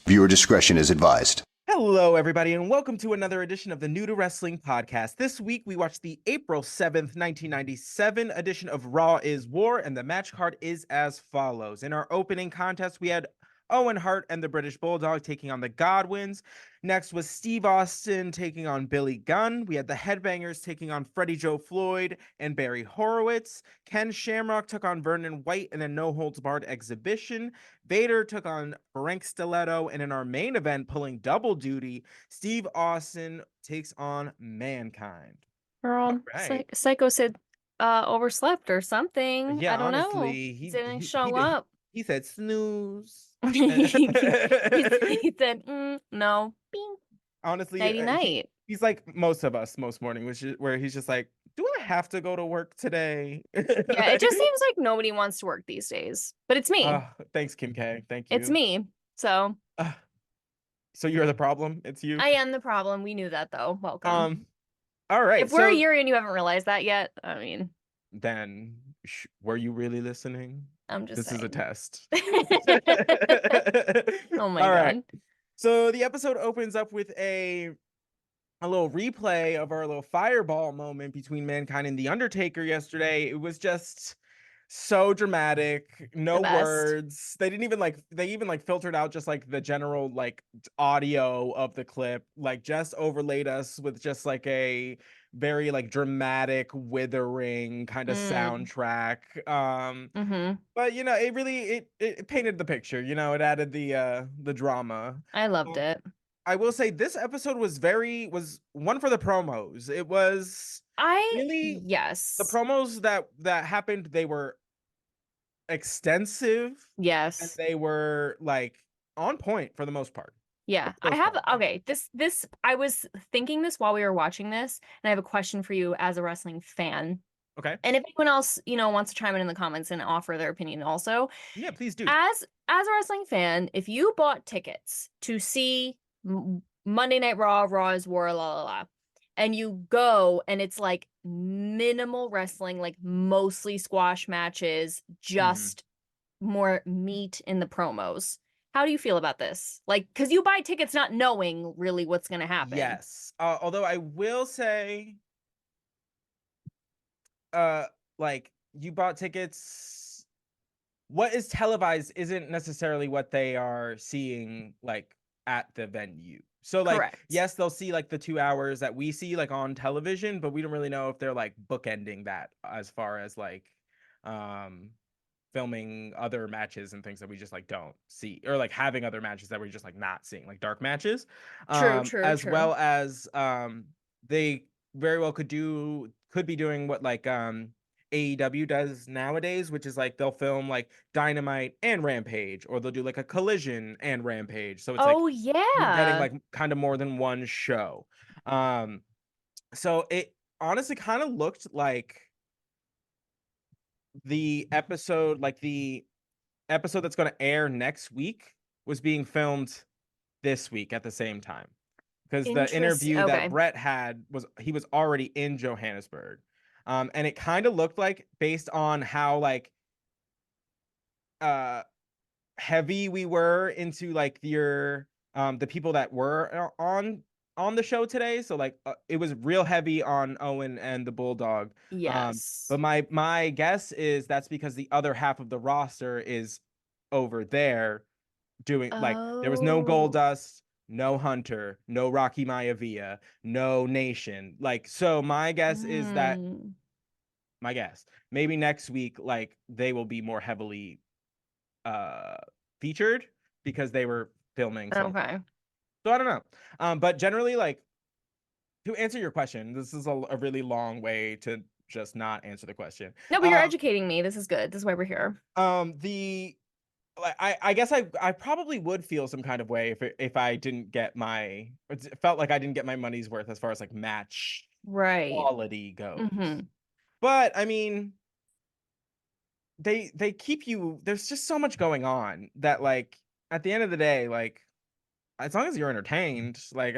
Viewer discretion is advised. Hello, everybody, and welcome to another edition of the New to Wrestling podcast. This week, we watched the April 7th, 1997 edition of Raw is War, and the match card is as follows. In our opening contest, we had Owen Hart and the British Bulldog taking on the Godwins. Next was Steve Austin taking on Billy Gunn. We had the Headbangers taking on Freddie Joe Floyd and Barry Horowitz. Ken Shamrock took on Vernon White in a no-holds-barred exhibition. Vader took on Frank Stiletto, and in our main event, pulling double duty, Steve Austin takes on Mankind. Girl, Right. Psycho said overslept or something. Yeah, I don't know. honestly, Didn't show up. he said snooze. He said, no. Bing. Honestly, Nighty night. he's like most of us most mornings, where he's just like, do I have to go to work today? Yeah, it just seems like nobody wants to work these days. But it's me. Thanks, Kim K. Thank you. It's me. So so you're the problem? It's you? I am the problem. We knew that though. Welcome. All right. If we're a year and you haven't realized that yet, I mean, then were you really listening? I'm just saying. Is a test. Oh my God. So the episode opens up with a little replay of our little fireball moment between Mankind and The Undertaker yesterday. It was just so dramatic, no words. They even filtered out just like the general like audio of the clip, like just overlaid us with just like a very like dramatic withering kind of soundtrack. But you know, it painted the picture, you know, it added the drama. I loved it. I will say this episode was one for the promos. It was yes. The promos that happened, they were extensive. Yes. And they were like on point for the most part. Yeah. This I was thinking this while we were watching this, and I have a question for you as a wrestling fan. Okay. And if anyone else, wants to chime in the comments and offer their opinion also. Yeah, please do. As a wrestling fan, if you bought tickets to see Monday Night Raw, Raw is War, la la la, and you go and it's like minimal wrestling, like mostly squash matches, just more meat in the promos. How do you feel about this? Like, because you buy tickets not knowing really what's going to happen. Yes. Although I will say, like, you bought tickets, what is televised isn't necessarily what they are seeing like at the venue. So like, correct. Yes, they'll see like the 2 hours that we see like on television, but we don't really know if they're like bookending that as far as like filming other matches and things that we just like don't see, or like having other matches that we're just like not seeing, like dark matches. True. Well as they very well could be doing what like AEW does nowadays, which is like they'll film like Dynamite and Rampage, or they'll do like a Collision and Rampage. So it's you're getting like kind of more than one show. So it honestly kind of looked like the episode that's going to air next week was being filmed this week at the same time, because the interview that Brett had he was already in Johannesburg. And it kind of looked like, based on how like heavy we were into like the people that were on the show today. So like it was real heavy on Owen and the Bulldog. Yes. But my guess is that's because the other half of the roster is over there doing like, there was no Goldust, no Hunter, no Rocky Maivia, no Nation. Like, so my guess is that maybe next week, like, they will be more heavily featured because they were filming something. Okay. So I don't know. But generally, like, to answer your question, this is a really long way to just not answer the question. No, but you're educating me. This is good. This is why we're here. I guess I probably would feel some kind of way if I didn't get it felt like I didn't get my money's worth as far as like match quality goes. But I mean, they keep you, there's just so much going on that like at the end of the day, like, as long as you're entertained, like,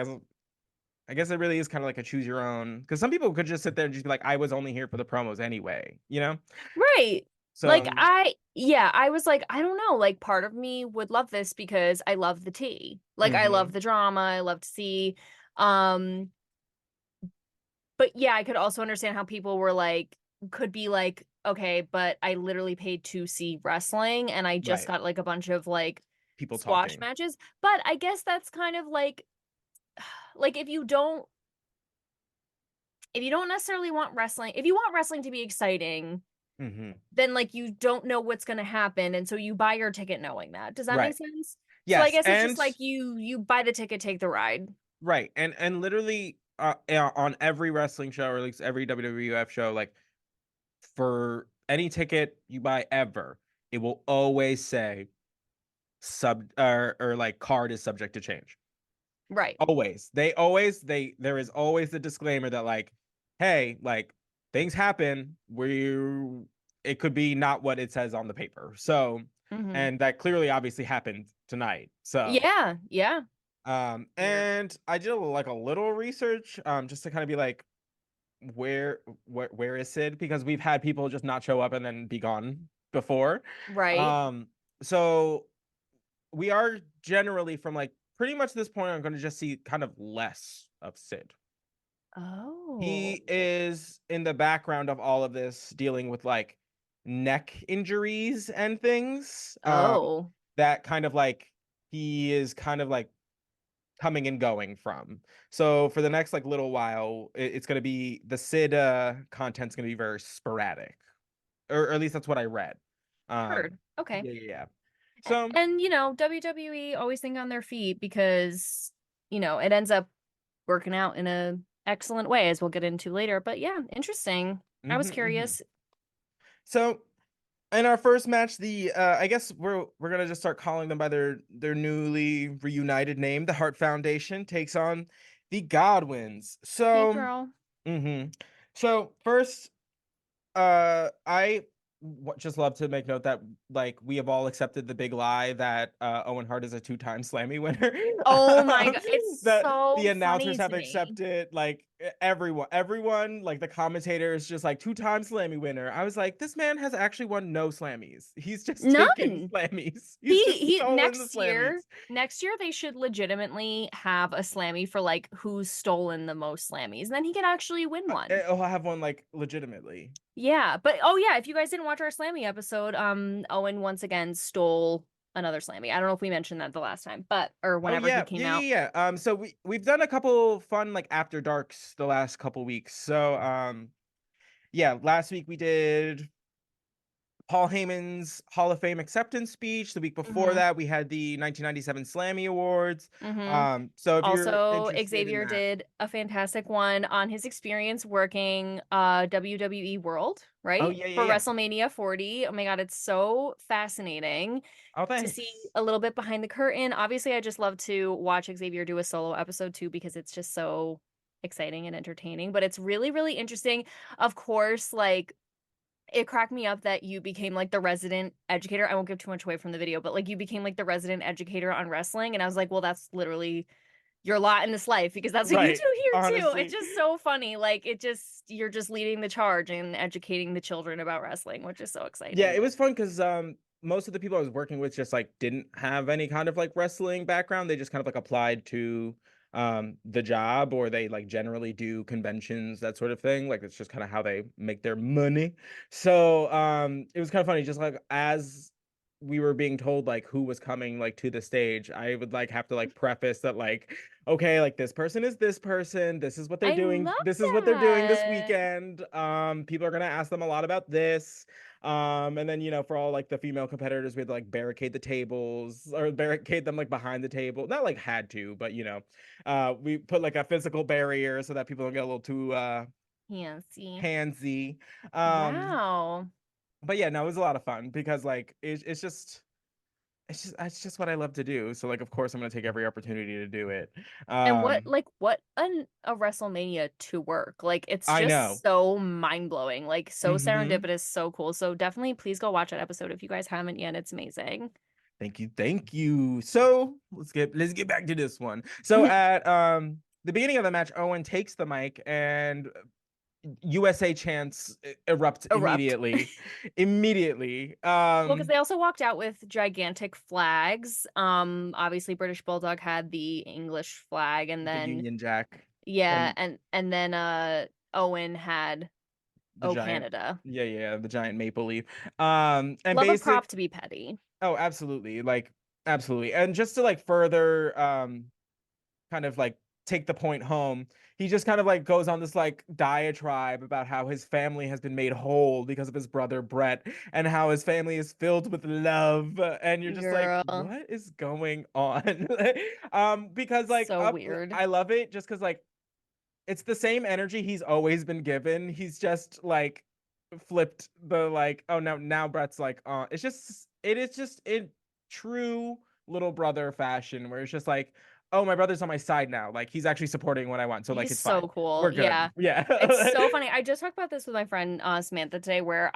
I guess it really is kind of like a choose your own, because some people could just sit there and just be like, I was only here for the promos anyway, you know? Right. Like So I was like, I don't know, like part of me would love this because I love the tea. Like I love mhm, the drama, I love to see. Um, but yeah, I could also understand how people were like, could be like, okay, but I literally paid to see wrestling and I just right. got like a bunch of like People squash talking. matches. But I guess that's kind of like if you don't necessarily want wrestling, if you want wrestling to be exciting, Mhm. then like you don't know what's going to happen and so you buy your ticket knowing that. Does that make Right. sense? So I Yes, guess it's just and like you buy the ticket, take the ride. right, and literally on every wrestling show or at least every WWF show, like for any ticket you buy ever, it will always say sub or like card is subject to change. Right. Always. They there is always the disclaimer that like, hey, like things happen where it could be not what it says on the paper. So, Hmm. and that clearly obviously happened tonight. So, Yeah, yeah. and I did like a little research just to kind of be like where is Sid? Because we've had people just not show up and then be gone before. Right. Um so we are generally from like pretty much this point I'm going to just see kind of less of Sid. Oh. He is in the background of all of this dealing with like neck injuries and things Oh. that kind of like he is kind of like coming and going from. So for the next like little while it's going to be the Sid content's going to be very sporadic, or at least that's what I read. Heard. Okay. Yeah. So And WWE always think on their feet because it ends up working out in a excellent way as we'll get into later. But yeah, interesting. I was mhm. curious. So in our first match, the I guess we're gonna just start calling them by their newly reunited name. The Hart Foundation takes on the Godwins. Hey So, girl. hmm so first, I just love to make note that like we have all accepted the big lie that Owen Hart is a two-time Slammy winner. Oh my um, God. It's that the so announcers funny have to me. accepted, like everyone, like the commentator is just like two-time Slammy winner. I was like, this man has actually won no Slammys. He's just taken None. Slammys. He's just He stolen the Slammys. next year they should legitimately have a Slammy for like who's stolen the most Slammies. And then he could actually win one. I'll have one like legitimately. Yeah, but oh yeah, if you guys didn't watch our Slammy episode, Owen once again stole another Slammy. I don't know if we mentioned that the last time, but or Oh whenever he yeah, came out. So we've done a couple fun like after darks the last couple weeks. So yeah, last week we did Paul Heyman's Hall of Fame acceptance speech. The week before Hmm. that, we had the 1997 Slammy Awards. Hmm. So if you're Also, interested in Xavier that, did a fantastic one on his experience working WWE World, oh right? yeah, yeah, For yeah. WrestleMania 40. Oh my God, it's so fascinating Oh, to see thanks. a little bit behind the curtain. Obviously, I just love to watch Xavier do a solo episode too because it's just so exciting and entertaining, but it's really, really interesting. Of course, like it cracked me up that you became like the resident educator. I won't give too much away from the video, but like you became like the resident educator on wrestling. And I was like, well, that's literally your lot in this life because that's what you Right. do here too. It's Honestly, just so funny. Like you're just leading the charge and educating the children about wrestling, which is so yeah, exciting. it was fun because most of the people I was working with just like didn't have any kind of like wrestling background. They just kind of like applied to the job, or they like generally do conventions, that sort of thing. Like it's just kind of how they make their money. So it was kind of funny, just like as we were being told like who was coming like to the stage, I would like have to like preface that like, okay, like this person is this person, this is what they're I doing, love this is what they're doing this that. weekend. People are gonna ask them a lot about this. And then for all like the female competitors, we had to like barricade the tables or barricade them like behind the table. Not like had to, but we put like a physical barrier so that people don't get a little too Fancy. handsy. Um, Wow. but yeah, no, it was a lot of fun because like it's just what I love to do. So like of course I'm gonna take every opportunity to do it. And what Um, like what a WrestleMania to work. Like it's I just know. so mind-blowing, like so Hmm. serendipitous, so cool. So definitely please go watch that episode if you guys haven't yet. It's amazing. Thank you. So let's get back to this one. So at the beginning of the match, Owen takes the mic and USA chants erupt Erupt. immediately. Well, because they also walked out with gigantic flags. Obviously British Bulldog had the English flag, and The then Union Jack yeah, and and then Owen had the Oh giant, Canada. yeah, the giant maple leaf. And Love a prop basic, to be petty. oh, absolutely, like absolutely. And just to like further kind of like take the point home, he just kind of like goes on this like diatribe about how his family has been made whole because of his brother Brett, and how his family is filled with love, and you're just like, Girl. what is going on? Because like So up, weird. I love it just because like it's the same energy he's always been given. He's just like flipped the like, oh no, now Brett's like, it is just in true little brother fashion where it's just like, oh, my brother's on my side now. Like he's actually supporting what I want. So like He's it's so fine. cool. We're good. Yeah. Yeah. It's so funny. I just talked about this with my friend Samantha today, where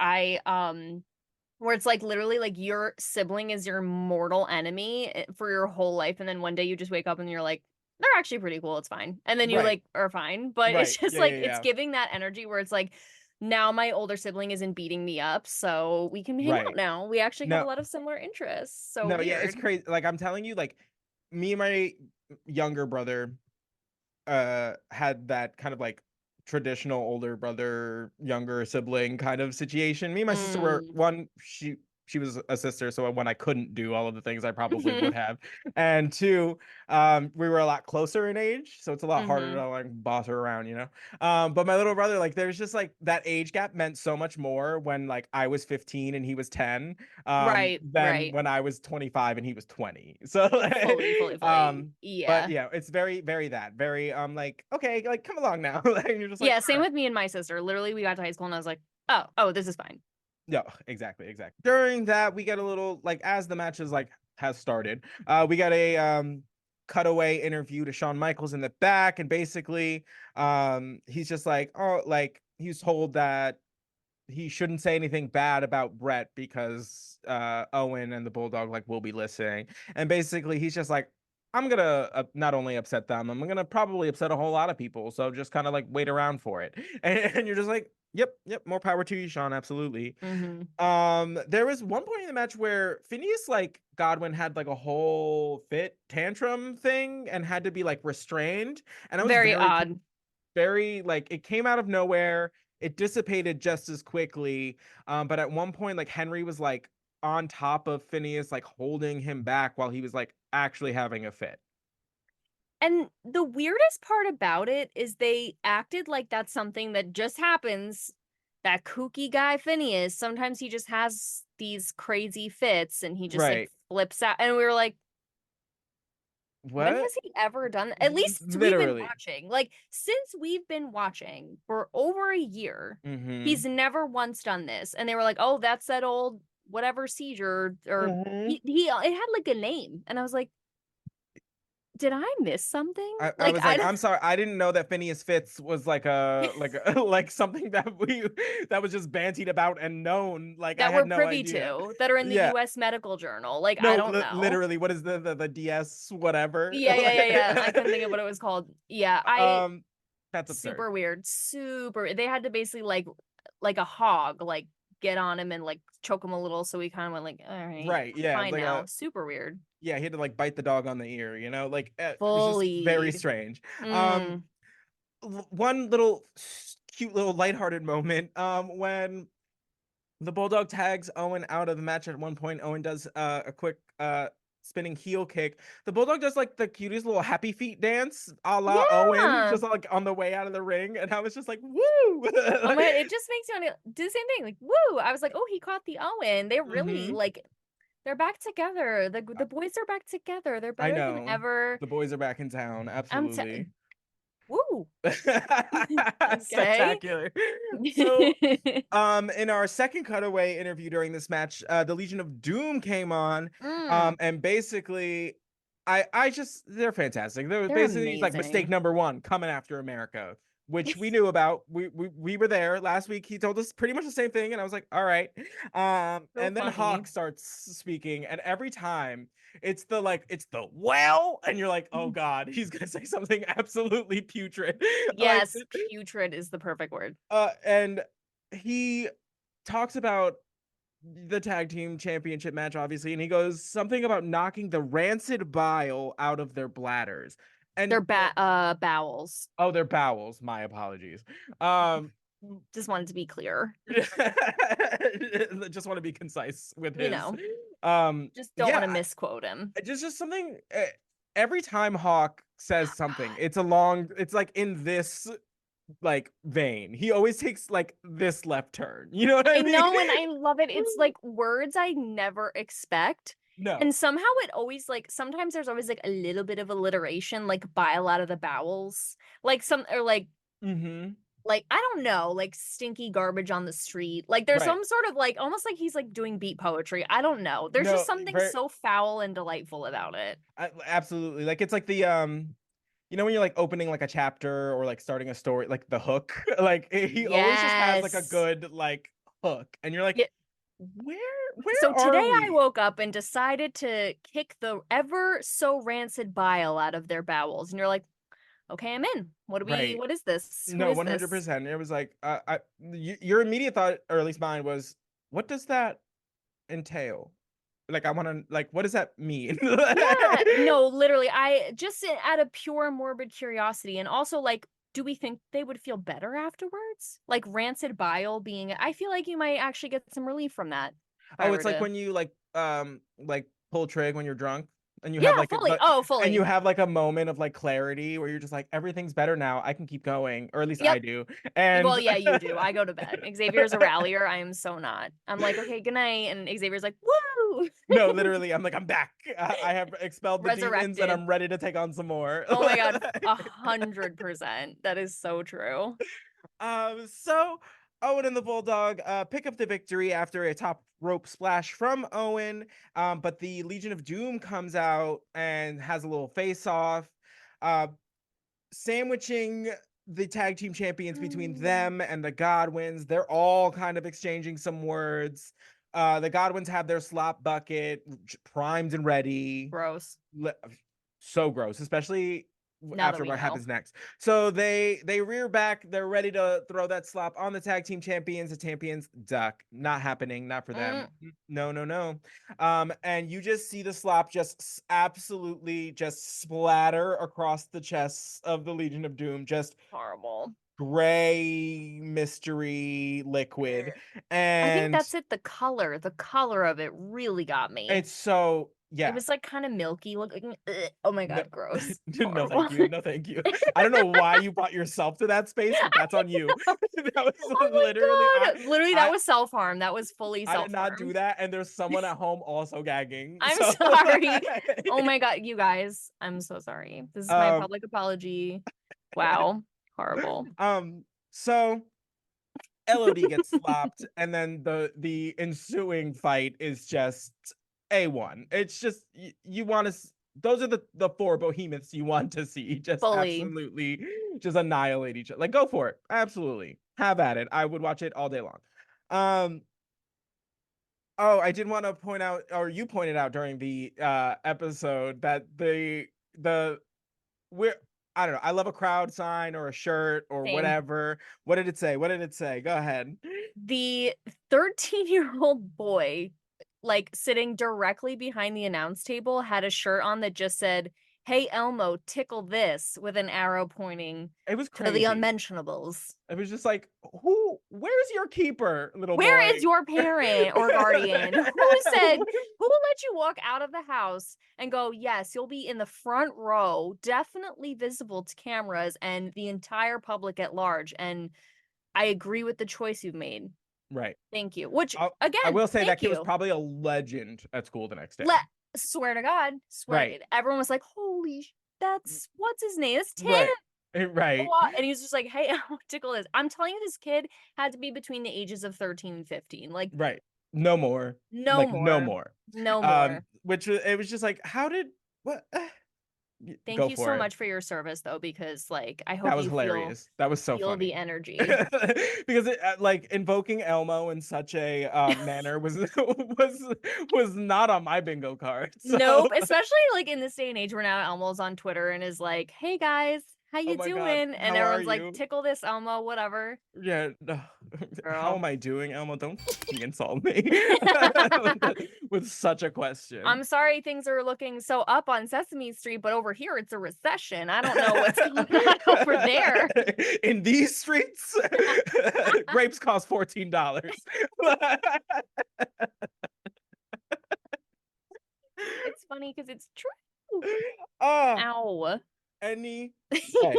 it's like literally like your sibling is your mortal enemy for your whole life, and then one day you just wake up and you're like, they're actually pretty cool, it's fine. And then you Right. like are fine. But it's Right. just Yeah, like yeah, it's yeah. giving that energy where it's like now my older sibling isn't beating me up, so we can hang out Right. now. We actually have a No, lot of similar interests. So no, yeah, it's weird. crazy. Like I'm telling you, like me and my younger brother had that kind of like traditional older brother younger sibling kind of situation. Me and my sister were Mm. one, she was a sister, so when I couldn't do all of the things I probably would have, and two, we were a lot closer in age, so it's a lot harder Hmm. to like boss her around, you know. But my little brother, like there's just like that age gap meant so much more when like I was 15 and he was 10, Right, than right. when I was 25 and he was 20. So Fully, fully, fully. but Yeah. yeah, it's very, very that. Very like, okay, like come along now. Like you're just like, Yeah, all same right. with me and my sister. Literally, we got to high school and I was like, oh, this is fine. No, exactly, exactly. During that, we get a little like as the match is like has started, we got a cutaway interview to Shawn Michaels in the back, and basically he's just like, oh, like he's told that he shouldn't say anything bad about Brett because Owen and the Bulldog like will be listening. And basically he's just like, I'm gonna not only upset them, I'm gonna probably upset a whole lot of people. So just kind of like wait around for it. And you're just like, yep, yep, more power to you, Shawn. Absolutely. Hmm. There was one point in the match where Phineas like Godwin had like a whole fit tantrum thing and had to be like restrained. And I was Very odd. very like it came out of nowhere. It dissipated just as quickly. But at one point, like Henry was like on top of Phineas, like holding him back while he was like actually having a fit. And the weirdest part about it is they acted like that's something that just happens. That kooky guy Phineas, sometimes he just has these crazy fits and he just like Right. flips out. And we were like, when What? has he ever done that? At least since we've been Literally. watching. Like, since we've been watching for over a year, Mm-hmm. he's never once done this. And they were like, oh, that's that old whatever seizure, or Mm-hmm. he it had like a name. And I was like, did I miss something? I Like, was like, I'm sorry, I didn't know that Phineas Fitz was like a like something that we that was just bantied about and known. Like I that had we're no privy idea. to, that are in the Yeah. US Medical Journal. Like, I No, don't know. literally, what is the DS whatever? Yeah. I couldn't think of what it was called. Yeah, I Um, that's absurd. super weird. They had to basically like a hog, like get on him and like choke him a little, so he kind of went like, all right, Right. Yeah. fine now. Super weird. Yeah, he had to like bite the dog on the ear, you know? Like it was just very Fully. strange. Um, Mm. one little cute little lighthearted moment when the Bulldog tags Owen out of the match at one point. Owen does a quick spinning heel kick. The Bulldog does like the cutest little happy feet dance a la Owen, Yeah. just like on the way out of the ring. And I was just like, woo! Oh my God, it just makes you want to do the same thing. Like, woo! I was like, oh, he caught the Owen. They're really Hmm. like they're back together. The boys are back together. They're I better than know. ever. The boys are back in town. I'm Absolutely. woo. Okay. Spectacular. So, in our second cutaway interview during this match, the Legion of Doom came on, Mm, and basically, I just they're fantastic. They're they're basically like mistake amazing. number one, coming after America. which we knew about. We were there last week. He told us pretty much the same thing, and I was like, all right. So And then funny. Hawk starts speaking, and every time it's the well, and you're like, oh god, he's gonna say something absolutely putrid. Like, Yes, putrid is the perfect word. and he talks about the tag team championship match, obviously, and he goes something about knocking the rancid bile out of their bladders. They're And bowels. oh, their bowels. My apologies. Um, Just wanted to be clear. just want to be concise with You his. know, just don't want to Yeah, misquote him. just something. Every time Hawk says something, God. it's a long. It's like in this like vein. He always takes like this left turn. You know what I I mean? know, and I love it. It's like words I never expect. No. And somehow it always like sometimes there's always like a little bit of alliteration, like bile out of the bowels. Like some or Mm-hmm. like I don't know, like stinky garbage on the street. Like there's Right. some sort of like almost like he's like doing beat poetry. I don't know. There's just No, something very so foul and delightful about it. absolutely. Like it's like the you know when you're like opening like a chapter or like starting a story, like the hook. Like he always just has like a Yes. good like hook, and you're like, Yeah. where So where today are I we? woke up and decided to kick the ever so rancid bile out of their bowels. And you're like, okay, I'm in. Right. What is this? Who No, is this? 100%. It was like your immediate thought, or at least mine, was, what does that entail? Like I want to like, what does that mean? Yeah, no, literally, I just out of pure morbid curiosity. And also, like, do we think they would feel better afterwards? Like rancid bile being, I feel like you might actually get some relief from that if I Oh, were it's like to. when you like pull trig when you're drunk, and you have Yeah, like fully. Oh, fully. a moment of like clarity where you're just like, everything's better now. I can keep going, or at least I Yep. do. Well, And yeah, you do. I go to bed. Xavier's a rallier. I am so not. I'm like, okay, good night. And Xavier's like, woo! no, literally, I'm like, I'm back. I have expelled the demons, and Resurrected. I'm ready to take on some more. Oh my God, 100%. That is so true. So Owen and the Bulldog pick up the victory after a top rope splash from Owen. But the Legion of Doom comes out and has a little face off, uh, sandwiching the tag team champions between Mm, them and the Godwins. They're all kind of exchanging some words. The Godwins have their slop bucket primed and ready. gross. So gross, especially Now that after we what know. happens next. So they rear back. They're ready to throw that slop on the tag team champions. The champions duck. Not happening. Not for them. Mm, No, no, no. And you just see the slop just absolutely just splatter across the chests of the Legion of Doom. Just horrible. gray mystery liquid, I think and that's it. The color of it really got me. it's so It yeah. was like kind of milky looking. Ugh. Oh my No, God, gross. no, Horrible. thank you. No, thank you. I don't know why you brought yourself to that space, but that's on you. That was literally Oh my God. Literally, that I, was self-harm. That was fully I did not do self-harm. that, and there's someone at home also gagging. I'm So, sorry. Oh my God, you guys. I'm so sorry. This is my um, public apology. Wow. Horrible. so LOD gets slapped, and then the ensuing fight is just A1. It's just you want to. Those are the four behemoths you want to see just Fully. absolutely just annihilate each other. Like, go for it, absolutely, have at it. I would watch it all day long. Um. Oh, I did want to point out, or you pointed out during the episode, that the we're I don't know. I love a crowd sign or a shirt or Same. whatever. What did it say? What did it say? Go ahead. The 13-year-old boy, like sitting directly behind the announce table, had a shirt on that just said, "Hey Elmo, tickle this," with an arrow pointing It was to the crazy. unmentionables. It was just like, where's your keeper, little Where is boy? your parent or guardian? Who will let you walk out of the house and go, yes, you'll be in the front row, definitely visible to cameras and the entire public at large. And I agree with the choice you've made. Right. Thank you. Which, I again, will say that thank kid was you. probably a legend at school the next day. Let Swear to God, swear. Right. Everyone was like, holy, that's what's his name? It's Tim. Right. Right. And he was just like, hey, I want to tickle this. I'm telling you, this kid had to be between the ages of 13 and 15. Like, Right. No more. no Like no more. more. No more. Which it was just like, how did what? Thank Go you for so it. much for your service though, because like I That hope was you hilarious. That was so feel the funny. energy. Because like invoking Elmo in such a manner was was not on my bingo card. So, Nope, especially like in this day and age where now Elmo's on Twitter and is like, "Hey guys, how oh you my God, doing?" And how are everyone's like, you? "Tickle this Elmo, whatever." Yeah, how Girl. am I doing, Elmo? Don't fucking insult me with such a question. I'm sorry things are looking so up on Sesame Street, but over here it's a recession. I don't know what's going on over there. In these streets, grapes cost $14. It's funny because it's true. Ah, Ow. any day.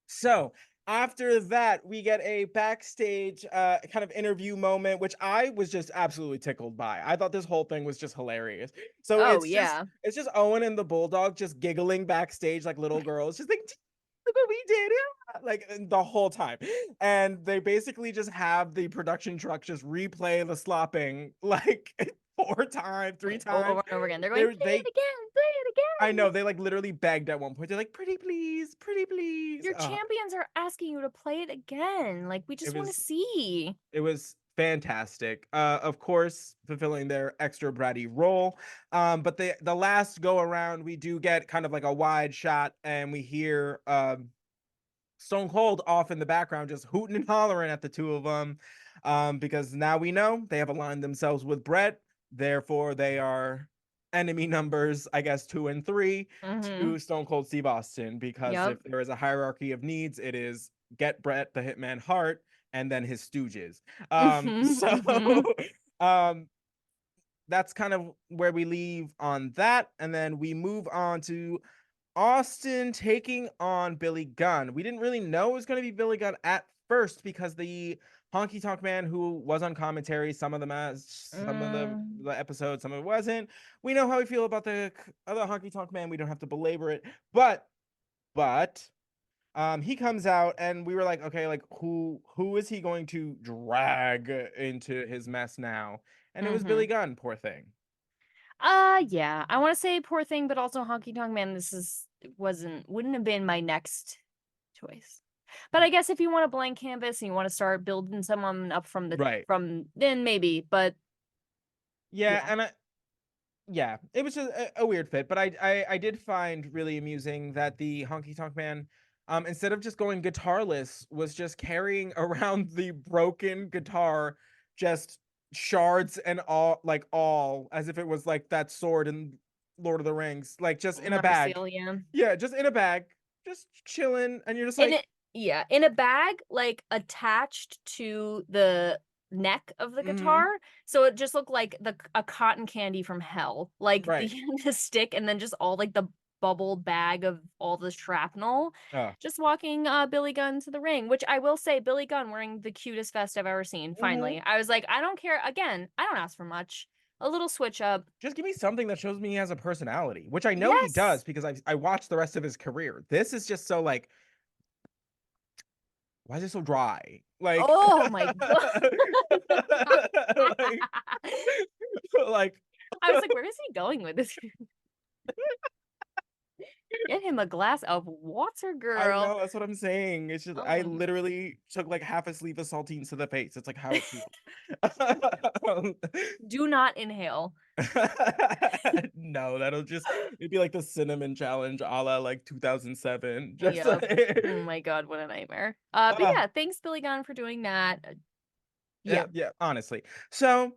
So after that, we get a backstage kind of interview moment, which I was just absolutely tickled by. I thought this whole thing was just hilarious. So Oh it's just yeah. it's just Owen and the Bulldog just giggling backstage like little girls, just like look what we did, yeah," like the whole time. And they basically just have the production truck just replay the slopping like four times, three Like over times. and over again. They're going, They play they it again, play it I again. know they like literally begged at one point. They're like, pretty please, pretty please. Your champions are asking you to play it again. Like we It just want to was see. it was fantastic. Of course, fulfilling their extra bratty role. But the last go around, we do get kind of like a wide shot, and we hear Stone Cold off in the background, just hooting and hollering at the two of them. Because now we know they have aligned themselves with Brett. Therefore, they are enemy numbers, I guess, 2 and 3 Mm-hmm. to Stone Cold Steve Austin. Because Yep. if there is a hierarchy of needs, it is get Brett the Hitman Hart and then his stooges. Mm-hmm. So Mm-hmm. um that's kind of where we leave on that. And then we move on to Austin taking on Billy Gunn. We didn't really know it was going to be Billy Gunn at first because the Honky Tonk Man who was on commentary, some of them as some of Mm. the episodes, some of it wasn't. We know how we feel about the other Honky Tonk Man. We don't have to belabor it, but he comes out and we were like, okay, like who is he going to drag into his mess now? And it was Mm-hmm. Billy Gunn, poor thing. Yeah. I want to say poor thing, but also Honky Tonk Man, wouldn't have been my next choice. But I guess if you want a blank canvas and you want to start building someone up Right. from then maybe, but Yeah, yeah. and yeah, it was just a weird fit, but I did find really amusing that the Honky Tonk Man, instead of just going guitarless, was just carrying around the broken guitar, just shards and all as if it was like that sword in Lord of the Rings, like just in a bag. Narcelium. Yeah, just in a bag, just chilling, and you're just In it, like, yeah, in a bag, like attached to the neck of the mm-hmm, guitar. So it just looked like a cotton candy from hell. Like right. the stick and then just all like the bubble bag of all the shrapnel. Oh, Just walking Billy Gunn to the ring, which I will say, Billy Gunn wearing the cutest vest I've ever seen. mm-hmm. Finally. I was like, I don't care. Again, I don't ask for much. A little switch up. Just give me something that shows me he has a personality, which I know he does Yes. because I watched the rest of his career. This is just so like, why is it so dry? Like, Oh my God. like, like, I was like, where is he going with this? Get him a glass of water, I girl. know that's what I'm saying. It's just I Oh my. literally took like half a sleeve of saltines to the face. It's like how it feels. Do not inhale. No, that'll just it'd be like the cinnamon challenge a la like 2007. Just Yep. Oh like, my God, what a nightmare. But uh, yeah, thanks, Billy Gunn, for doing that. Yeah, yeah, honestly. So,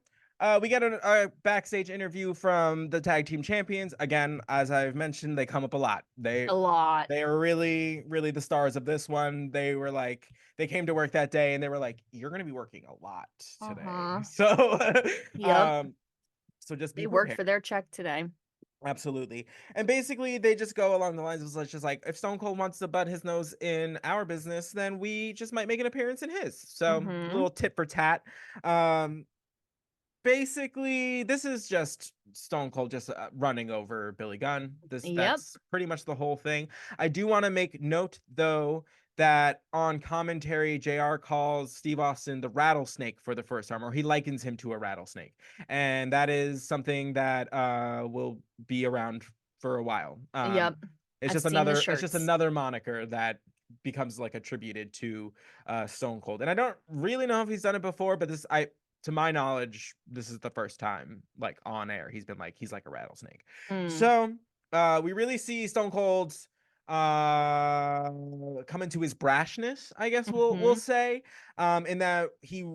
we get a backstage interview from the tag team champions. Again, as I've mentioned, they come up a lot. a lot. They are really, really the stars of this one. They were like, they came to work that day and they were like, "You're going to be working a lot today." Uh-huh. So, Yep. um, so just They be worked prepared. for their check today. Absolutely. And basically, they just go along the lines of such as like, if Stone Cold wants to butt his nose in our business, then we just might make an appearance in his. So, a Mm-hmm. little tit for tat. Um, Basically, this is just Stone Cold just running over Billy Gunn. Yep. That's pretty much the whole thing. I do want to make note though that on commentary, JR calls Steve Austin the rattlesnake for the first time, or he likens him to a rattlesnake, and that is something that will be around for a while. Yep. It's I've just seen the shirts. another moniker that becomes like attributed to Stone Cold. And I don't really know if he's done it before, but to my knowledge, this is the first time like on air he's been like he's like a rattlesnake. Mm. So we really see Stone Cold's come into his brashness, I guess we'll Hmm. say, in that he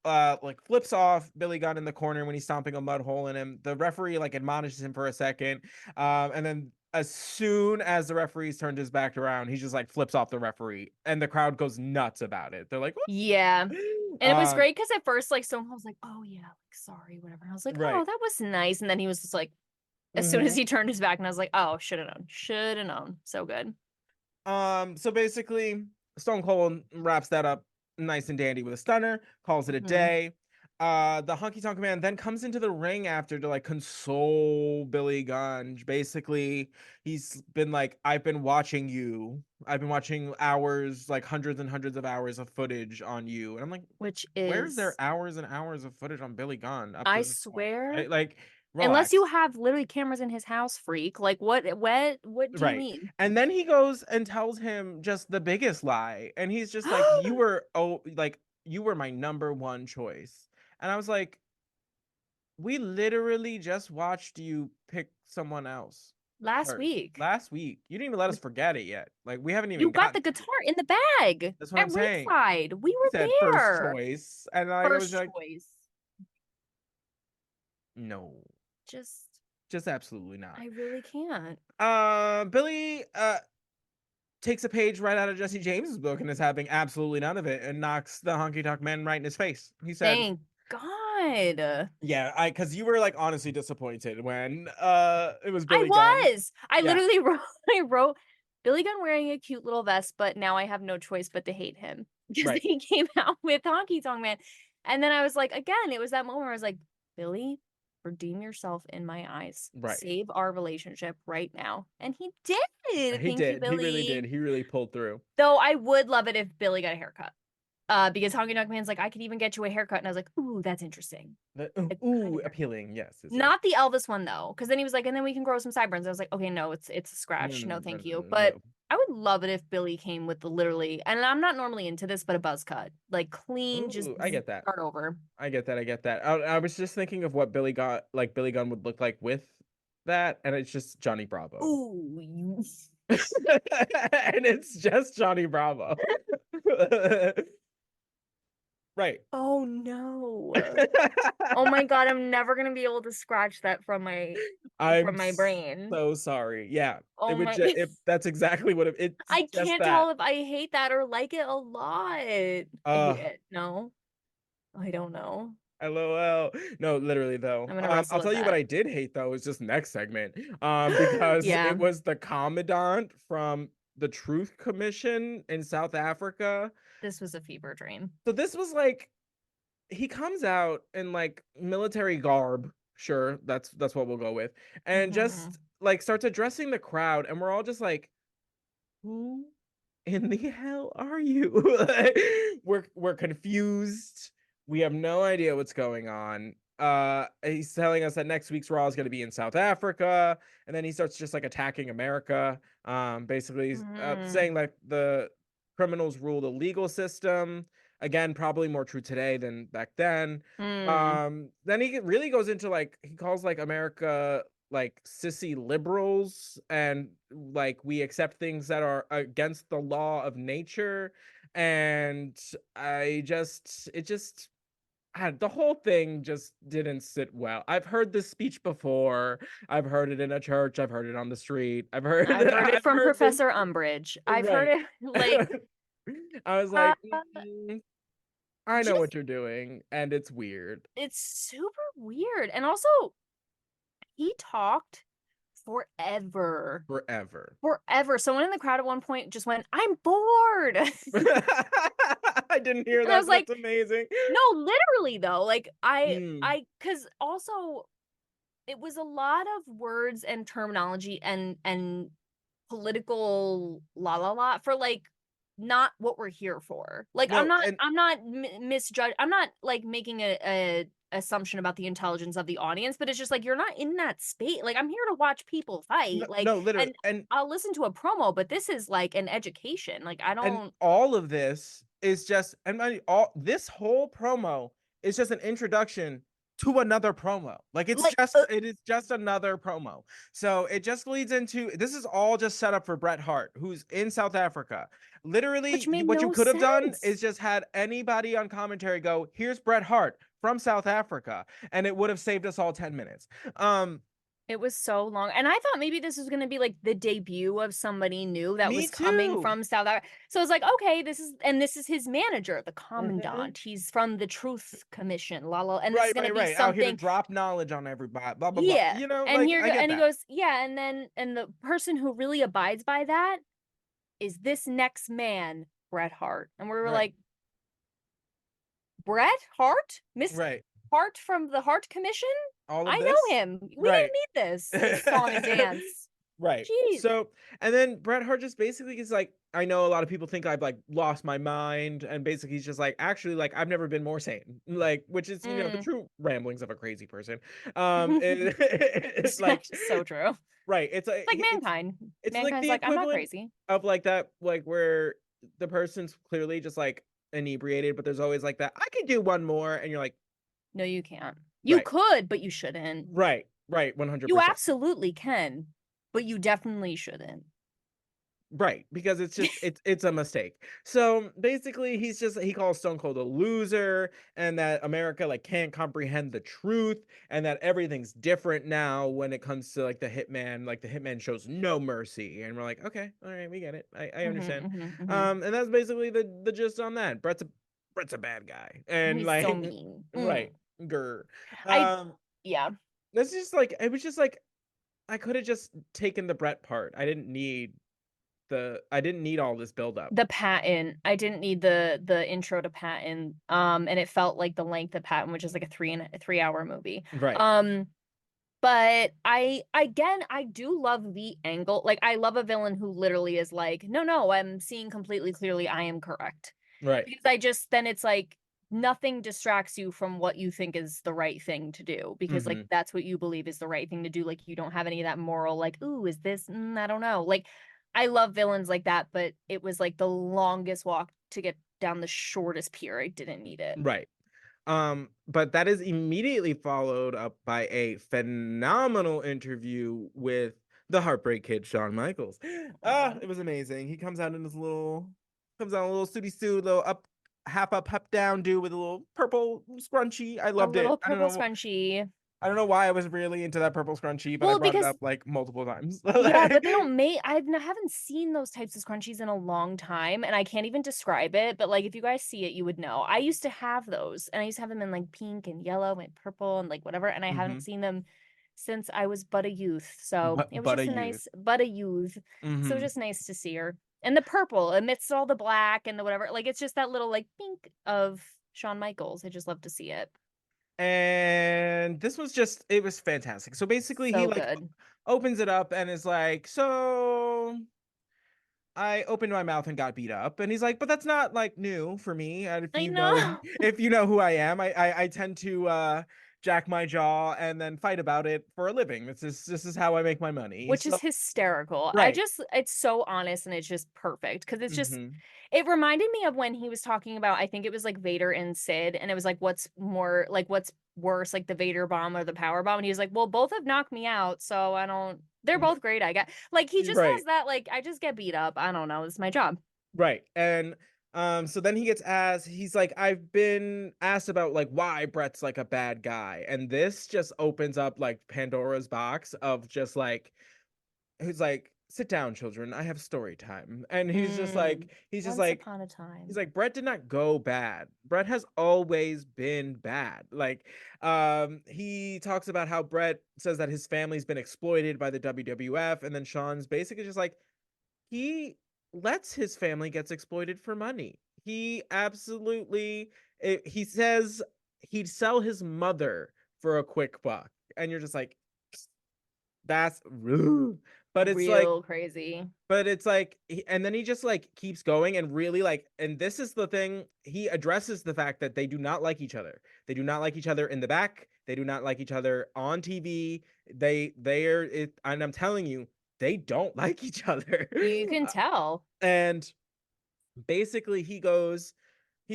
like flips off Billy Gunn in the corner when he's stomping a mud hole in him. The referee like admonishes him for a second, and then as soon as the referee's turned his back around, he just like flips off the referee, and the crowd goes nuts about it. They're like, Yeah. "What?" And it was great because at first, like, Stone Cold was like, oh, yeah, like, sorry, whatever. And I was like, oh, Right. that was nice. And then he was just like, as soon as Hmm. he turned his back, and I was like, oh, should have known. Should have known. So good. So basically, Stone Cold wraps that up nice and dandy with a stunner, calls it a Hmm. day. The Honky Tonk Man then comes into the ring after to like console Billy Gunn. Basically, he's been like, I've been watching you. I've been watching hours, like hundreds and hundreds of hours of footage on you. And I'm like, Which where's there is, hours and hours of footage on Billy Gunn up I to this point? swear, Like, unless you relax. have literally cameras in his house, freak. Like, what do you Right. mean? And then he goes and tells him just the biggest lie. And he's just like, you were my number one choice. And I was like, we literally just watched you pick someone else Last first week. last week. You didn't even let us forget it yet. Like, we haven't You even got gotten the to it. guitar in the bag That's what I'm at saying. ringside. We He were said first there. choice. And I was First like, choice. no, Just, just absolutely not. I really can't. Billy takes a page right out of Jesse James's book and is having absolutely none of it and knocks the Honky Tonk Man right in his face. He said, Thank God. "Yeah, because you were like honestly disappointed when it was I Billy Gunn." was. I Yeah, literally wrote, I wrote Billy Gunn wearing a cute little vest, but now I have no choice but to hate him because right, he came out with Honky Tonk Man. And then I was like, again, it was that moment where I was like, Billy, redeem yourself in my eyes. right. Save our relationship right now. And he did. He Thank you, did. He really Billy. did. He really pulled through. Though I would love it if Billy got a haircut. Because Honky Tonk Man's like, I could even get you a haircut. And I was like, ooh, that's interesting. Like, what kind Ooh, of haircut? appealing. Yes, yes, yes. Not the Elvis one though, because then he was like, and then we can grow some sideburns. I was like, okay, no, it's a No, scratch. no, No, no, no, thank you. no, But no. I would love it if Billy came with the literally, and I'm not normally into this, but a buzz cut, like clean, just Ooh, I get that. start over. I get that. I get that. I was just thinking of what Billy Gunn would look like with that, and it's just Johnny Bravo. Ooh, And it's just Johnny Bravo. Right. oh no. Oh my God, I'm never gonna be able to scratch that I'm from my brain. so sorry. Yeah. Oh It would my, just that's exactly what it's I just can't tell that. if I hate that or like it a lot. I hate Uh it. No, I don't know. LOL. No, literally though. I'm gonna wrestle I'll with tell you what that. I did hate though is just next segment. Because Yeah, it was the commandant from the Truth Commission in South Africa. this was a fever dream. So this was like he comes out in like military garb, sure, that's what we'll go with, and Hmm. just like starts addressing the crowd, and we're all just like, who in the hell are you? We're confused. We have no idea what's going on. He's telling us that next week's Raw is going to be in South Africa, and then he starts just like attacking America. Basically Mm, saying like the criminals rule the legal system. Again, probably more true today than back then. mm, Then he really goes into like he calls like America like sissy liberals, and like we accept things that are against the law of nature. And it just the whole thing just didn't sit well. I've heard this speech before. I've heard it in a church. I've heard it on the street. I've heard I've heard it I've from heard this. Professor Umbridge. I've heard Right. it like I was uh, like, I know just what you're doing, and it's weird. it's super weird. And also he talked forever. Forever. Forever. Someone in the crowd at one point just went, I'm bored. And I didn't hear I was that. like, That's amazing. no, literally though. Like Mm. cause also it was a lot of words and terminology and political la la la for like not what we're here for. Like No, and I'm not misjudge. I'm not like making a assumption about the intelligence of the audience, but it's just like you're not in that space. Like I'm here to watch people fight. No, Like no, literally, and I'll listen to a promo, but this is like an education. Like I and don't all of this is just, and all this whole promo is just an introduction to another promo. Like like it is just another promo. So it just leads into, this is all just set up for Bret Hart, who's in South Africa. which Literally, made what you no could have done sense. is just had anybody on commentary go, "Here's Bret Hart from South Africa," and it would have saved us all 10 minutes. It was so long. And I thought maybe this was going to be like the debut of somebody new that Me was coming too. from South Africa. So I was like, okay, this is his manager, the Mhm. commandant. He's from the Truth Commission, la la. And this is Right, going to right, be right. Out here to something, drop knowledge on everybody. Blah blah blah. yeah. You know, And like here I get and he that. goes, yeah, and the person who really abides by that is this next man, Bret Hart. And we were Right, like, Bret Hart? Miss right. Hart from the Hart Commission? All of I know this. him. We Right. didn't need this song and dance. Right. Jeez. So, and then Bret Hart just basically is like, I know a lot of people think I've like lost my mind, and basically he's just like, actually, like I've never been more sane, like, which is, you know, the Mm. true ramblings of a crazy person. It's Like, so true. right. It's like Like mankind. it's like Mankind's the like, I'm not equivalent crazy. of like that, like where the person's clearly just like inebriated, but there's always like that. I could do one more, and you're like, No, you can't. You right, could, but you shouldn't. right, 100%. You absolutely can, but you definitely shouldn't. Right, because it's just it's a mistake. So basically he calls Stone Cold a loser, and that America like can't comprehend the truth, and that everything's different now when it comes to like the hitman shows no mercy. And we're like, okay, all right, we get it. I understand. Hmm. And that's basically the gist on that. Brett's a bad guy. And He's so like mean. right. Grr. I Um yeah. that's just like it was just like I could have just taken the Brett part. I didn't need all this build up. The Patton. I didn't need the intro to Patton. And it felt like the length of Patton, which is like a 3 hour movie. Right. But I do love the angle. Like I love a villain who literally is like, no, I'm seeing completely clearly. I am correct. Right. Because I just then it's like nothing distracts you from what you think is the right thing to do because like Mhm. that's what you believe is the right thing to do. Like you don't have any of that moral like, ooh, is this? I don't know. Like I love villains like that, but it was like the longest walk to get down the shortest pier. I didn't need it. Right. But that is immediately followed up by a phenomenal interview with the Heartbreak Kid, Shawn Michaels. It was amazing. He comes out in a little suity suit, little up, down dude with a little purple scrunchie. I A loved it. little purple scrunchie. I don't know why I was really into that purple scrunchie, but I Well, brought it because up like multiple times. yeah, but they don't make haven't seen those types of scrunchies in a long time, and I can't even describe it, but like if you guys see it, you would know. I used to have those, and I used to have them in like pink and yellow and purple and like whatever, and I haven't Hmm. seen them since I was but a youth. So it was But a just a youth. nice but a youth. So Hmm. just nice to see her. And the purple amidst all the black and the whatever, like it's just that little like pink of Shawn Michaels. I just love to see it. And this was just it was fantastic. So basically he So like good. opens it up and is like, so I opened my mouth and got beat up. And he's like, but that's not like new for me. And I know. if you know who I am, I tend to jack my jaw and then fight about it for a living. This is how I make my money. Which So is hysterical. right. It's so honest and it's just perfect because it's just Hmm. it reminded me of when he was talking about I think it was like Vader and Sid and it was like what's worse like the Vader bomb or the power bomb and he was like, "Well, both have knocked me out, so I don't they're both great, I guess." Like he just Right. has that like I just get beat up. I don't know, it's my job. Right. And so then he gets asked, he's like, I've been asked about like why Brett's like a bad guy. And this just opens up like Pandora's box of just like who's like, sit down, children. I have story time. And Mm. Once upon a he's time. like, Brett did not go bad. Brett has always been bad. Like, he talks about how Brett says that his family's been exploited by the WWF, and then Sean's basically just like, he lets his family gets exploited for money. He absolutely he says he'd sell his mother for a quick buck. And you're just like, that's rude. but it's like Real crazy. but it's like and then he just like keeps going and really like, and this is the thing, he addresses the fact that they do not like each other. They do not like each other in the back. They do not like each other on TV. They're it, and I'm telling you, they don't like each other. You can tell. And basically he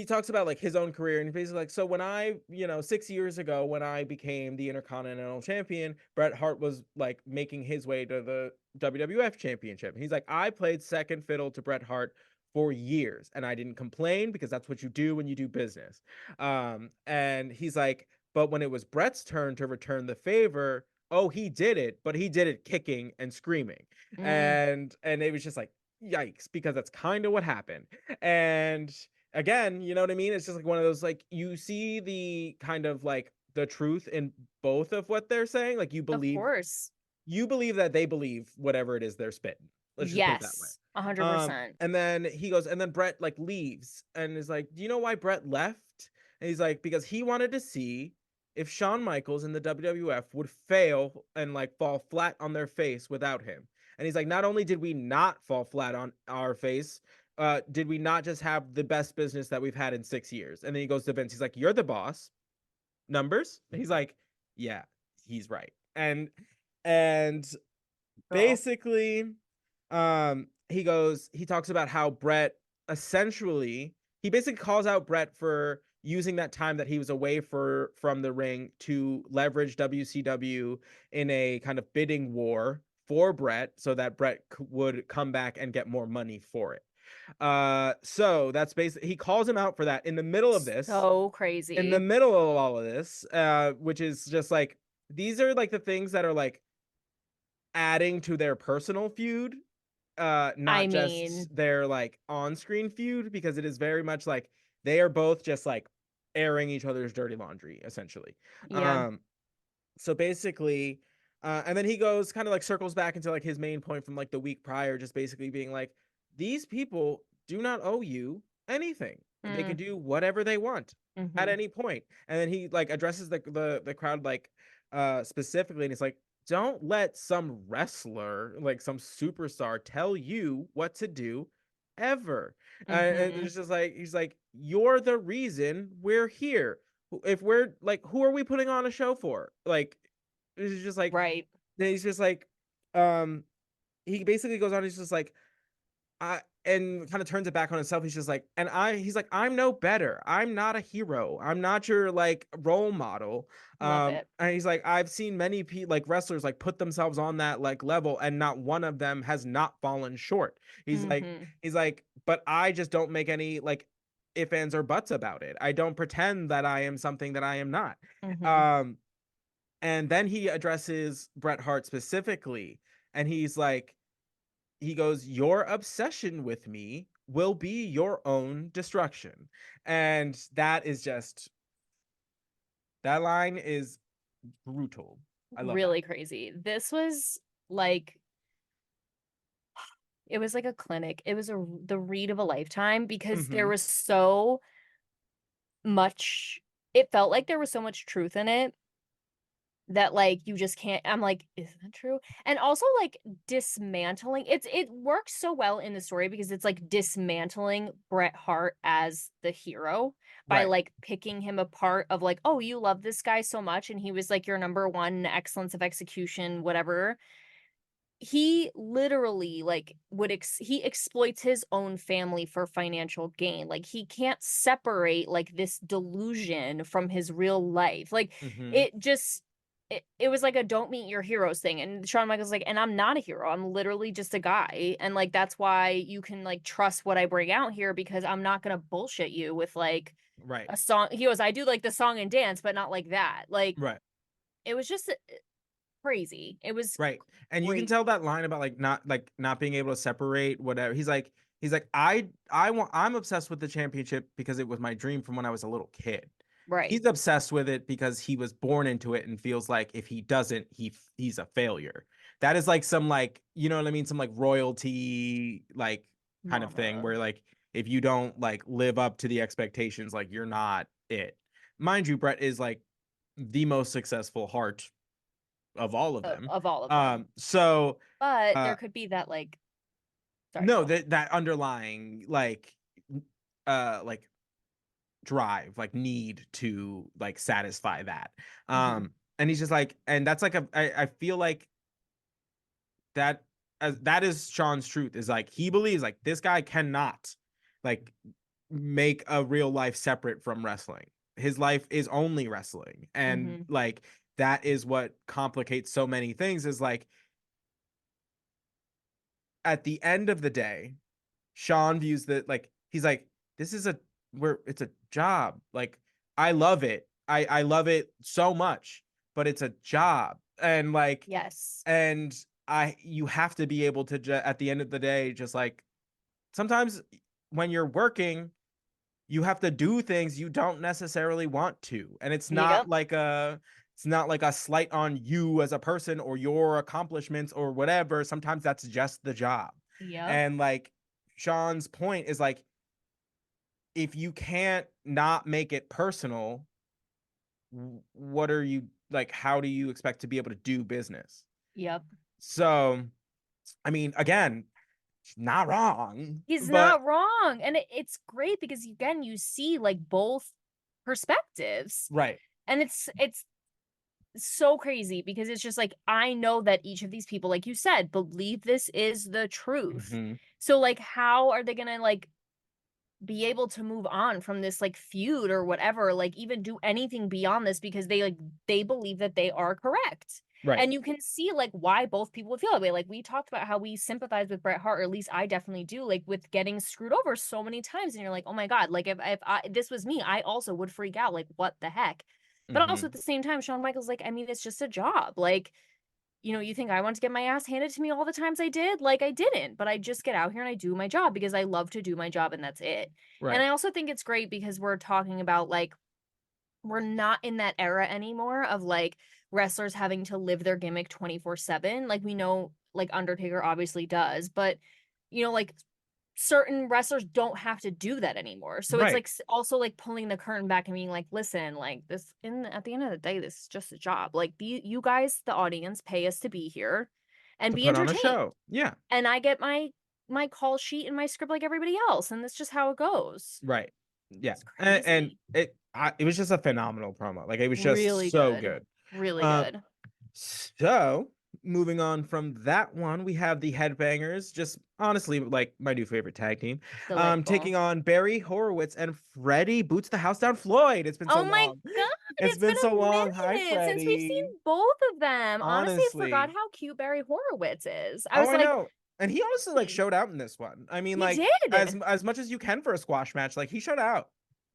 talks about like his own career, and he's basically like, so when I, 6 years ago when I became the Intercontinental Champion, Bret Hart was like making his way to the WWF Championship. And he's like, I played second fiddle to Bret Hart for years, and I didn't complain because that's what you do when you do business. And he's like, but when it was Bret's turn to return the favor, oh, he did it, but he did it kicking and screaming, Mm, and it was just like, yikes, because that's kind of what happened. And again, you know what I mean? It's just like one of those, like, you see the kind of like the truth in both of what they're saying. Like, of course. you believe that they believe whatever it is they're spitting. Let's just put it that way. Yes, 100%. And then he goes, and then Brett like leaves and is like, do you know why Brett left? And he's like, because he wanted to see if Shawn Michaels in the WWF would fail and like fall flat on their face without him. And he's like, not only did we not fall flat on our face, did we not just have the best business that we've had in 6 years? And then he goes to Vince. He's like, you're the boss. Numbers? And he's like, yeah, he's right. And Girl. basically, he talks about how Brett essentially, he basically calls out Brett for using that time that he was away from the ring to leverage WCW in a kind of bidding war for Brett so that Brett would come back and get more money for it. So that's basically, he calls him out for that in the middle of this, So in the crazy. middle of all of this, which is just like, these are like the things that are like adding to their personal feud, I not mean, just their like on-screen feud, because it is very much like they are both just like airing each other's dirty laundry essentially. yeah. um so basically, and then he goes kind of like circles back into like his main point from like the week prior, just basically being like, these people do not owe you anything. They can Mm, do whatever they want at mm-hmm. any point. And then he like addresses the crowd like specifically, and he's like, don't let some wrestler, like some superstar, tell you what to do ever. And Mm-hmm. it's just like, he's like, you're the reason we're here. If we're like, who are we putting on a show for? Like, it's just like, Right. he's just like, um he basically goes on, he's just like, and kind of turns it back on himself. He's just like, he's like, I'm no better. I'm not a hero. I'm not your like role model. Love it. And he's like, I've seen many like wrestlers like put themselves on that like level, and not one of them has not fallen short. Mm-hmm. He's like, but I just don't make any like ifs, ands, or buts about it. I don't pretend that I am something that I am not. Mm-hmm. Um, and then he addresses Bret Hart specifically, and he's like, he goes, your obsession with me will be your own destruction. And that is just, that line is brutal. I love that. Really crazy. This was like, it was like a clinic. It was the read of a lifetime because there Mm-hmm. was so much, it felt like there was so much truth in it that like you just can't. I'm like, is that true? And also like dismantling, it works so well in the story because it's like dismantling Bret Hart as the hero by Right. like picking him apart of like, oh, you love this guy so much and he was like your number one excellence of execution, whatever. He literally like he exploits his own family for financial gain. Like he can't separate like this delusion from his real life. Like Mm-hmm. it just, it was like a don't meet your heroes thing. And Shawn Michaels like, and I'm not a hero. I'm literally just a guy. And like that's why you can like trust what I bring out here because I'm not gonna bullshit you with like Right. a song. He goes, I do like the song and dance, but not like that. Like Right. it was just crazy. It was Right. And you can great. tell that line about like not being able to separate whatever. He's like, I'm obsessed with the championship because it was my dream from when I was a little kid. Right. He's obsessed with it because he was born into it and feels like if he doesn't, he's a failure. That is like some like, you know what I mean, some like royalty like kind of thing Mama. where like if you don't like live up to the expectations, like you're not it. Mind you, Brett is like the most successful heart of all of them. of all of them. So But uh there could be that like, sorry, no, go ahead. that underlying like drive, like need to like satisfy that. Hmm. And he's just like, and that's like I feel like that that is Shawn's truth, is like he believes like this guy cannot like make a real life separate from wrestling. His life is only wrestling. And Hmm. like that is what complicates so many things, is like at the end of the day, Shawn views that like he's like, this is a where it's a job. Like I love it. I love it so much, but it's a job. And like Yes. and I you have to be able to at the end of the day just like sometimes when you're working you have to do things you don't necessarily want to, and Yep. it's not like a slight on you as a person or your accomplishments or whatever. Sometimes that's just the job. Yep. And like Shawn's point is like if you can't not make it personal, what are you like, how do you expect to be able to do business? Yep. So I mean, again, not wrong, He's but not wrong. And it's great because again, you see like both perspectives. right. And it's so crazy because it's just like I know that each of these people, like you said, believe this is the truth. Hmm. So like how are they gonna like be able to move on from this like feud or whatever, like even do anything beyond this because they believe that they are correct. Right. And you can see like why both people would feel that way. Like we talked about how we sympathize with Bret Hart, or at least I definitely do, like with getting screwed over so many times. And you're like, oh my God, like if this was me, I also would freak out. Like, what the heck? But also at Hmm. the same time, Shawn Michaels, like, I mean, it's just a job. Like, you think I want to get my ass handed to me all the times I did? Like I didn't, but I just get out here and I do my job because I love to do my job and that's it. And Right. I also think it's great because we're talking about like we're not in that era anymore of like wrestlers having to live their gimmick 24/7. Like we know like Undertaker obviously does, but like certain wrestlers don't have to do that anymore. So it's Right. like also like pulling the curtain back and being like, listen, like this at the end of the day, this is just a job. Like you guys, the audience, pay us to be here and To be put on a entertained. show. Yeah. And I get my call sheet and my script like everybody else. And that's just how it goes. Right. Yeah. It's And crazy. it was just a phenomenal promo. Like it was just Really so good. good. Really Uh good. so moving on from that one, we have the Headbangers, just honestly like my new favorite tag team. Delightful. Taking on Barry Horowitz and Freddie Boots the House Down Floyd. It's been so Oh my long. God, It's it's been been so long. Hi, a minute since we've seen Freddie. both of them. Honestly, I forgot Honestly. how cute Barry Horowitz is. I Oh, was I like, know. And he also like "Hey, showed out in this one. I mean, he like did. as much as you can for a squash match, like he showed out.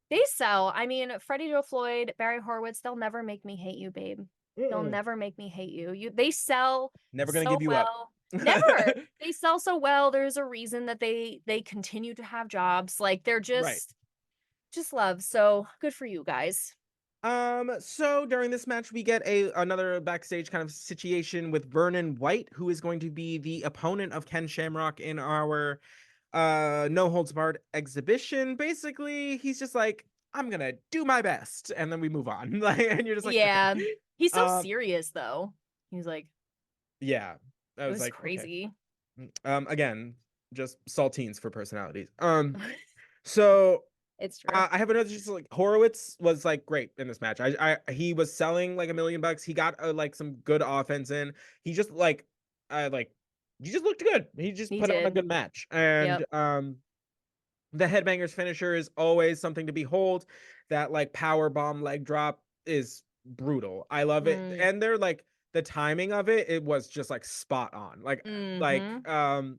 They sell. I mean, Freddie Joe Floyd, Barry Horowitz, they'll never make me hate you, babe. They'll Mm-mm. never make me hate you. They sell Never gonna so give you up. well. Never. They sell so well. There's a reason that they continue to have jobs. Like they're Right. just love. So good for you guys. So during this match, we get another backstage kind of situation with Vernon White, who is going to be the opponent of Ken Shamrock in our no holds barred exhibition. Basically, he's just like, I'm gonna do my best, and then we move on. Like, and you're just like, okay. Yeah. He's so Um, serious though. He's like, yeah. I it was was like, okay. crazy. Again, just saltines for personalities. So It's true. I have another just like Horowitz was like great in this match. He was selling like $1 million. He got like some good offense in. He just like he just looked good. He just He put on a did. good match. And Yep. the Headbangers finisher is always something to behold. That like power bomb leg drop is brutal. I love it. Mm, And they're like the timing of it, it was just like spot on. Like mm-hmm.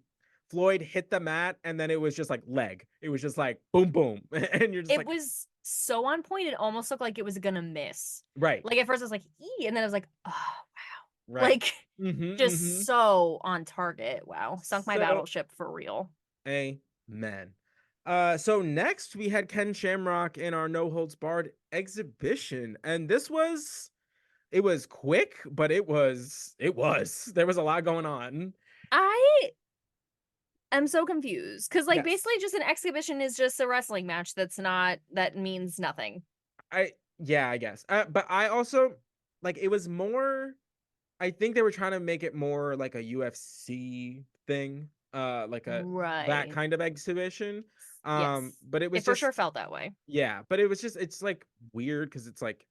Floyd hit the mat and then it was just like leg. It was just like boom boom. And you're just It like, was so on point. It almost looked like it was gonna miss. right, Like at first I was like, and then I was like, oh wow. right. Like Mm-hmm. Mm-hmm. just so on target. Wow. Sunk my So battleship for real. amen. So next we had Ken Shamrock in our no holds barred exhibition. And this was it was quick, but it was there was a lot going on. I am so confused. Cause like Yes. basically just an exhibition is just a wrestling match that means nothing. I yeah, I guess. But I also like it was more I think they were trying to make it more like a UFC thing, like a that Right. kind of exhibition. Yes. But it was It for just sure felt that way. yeah, but it was just it's like weird because it's like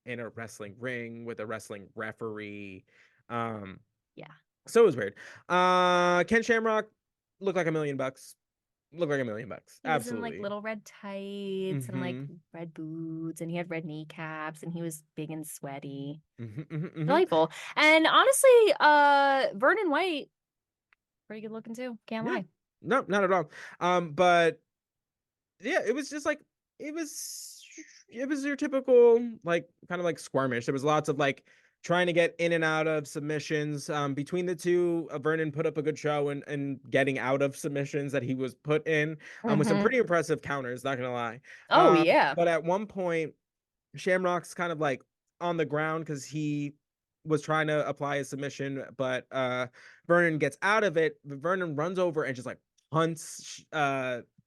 in a wrestling ring with a wrestling referee. Um, Yeah. so it was weird. Ken Shamrock looked like $1 million. Looked like $1 million. He was in like Absolutely. little red tights and like Mm-hmm. red boots, and he had red kneecaps, and he was big and sweaty. Mm-hmm, mm-hmm, mm-hmm. Delightful. And honestly, Vernon White, pretty good looking too. Can't Yeah. lie. No, not at all. But yeah, it was just like it was it was your typical like kind of like squirmish. There was lots of like trying to get in and out of submissions. Between the two, Vernon put up a good show and getting out of submissions that he was put in with some Hmm. pretty impressive counters, not gonna lie. Oh yeah. But at one point, Shamrock's kind of like on the ground because he was trying to apply a submission, but Vernon gets out of it. Vernon runs over and just like hunts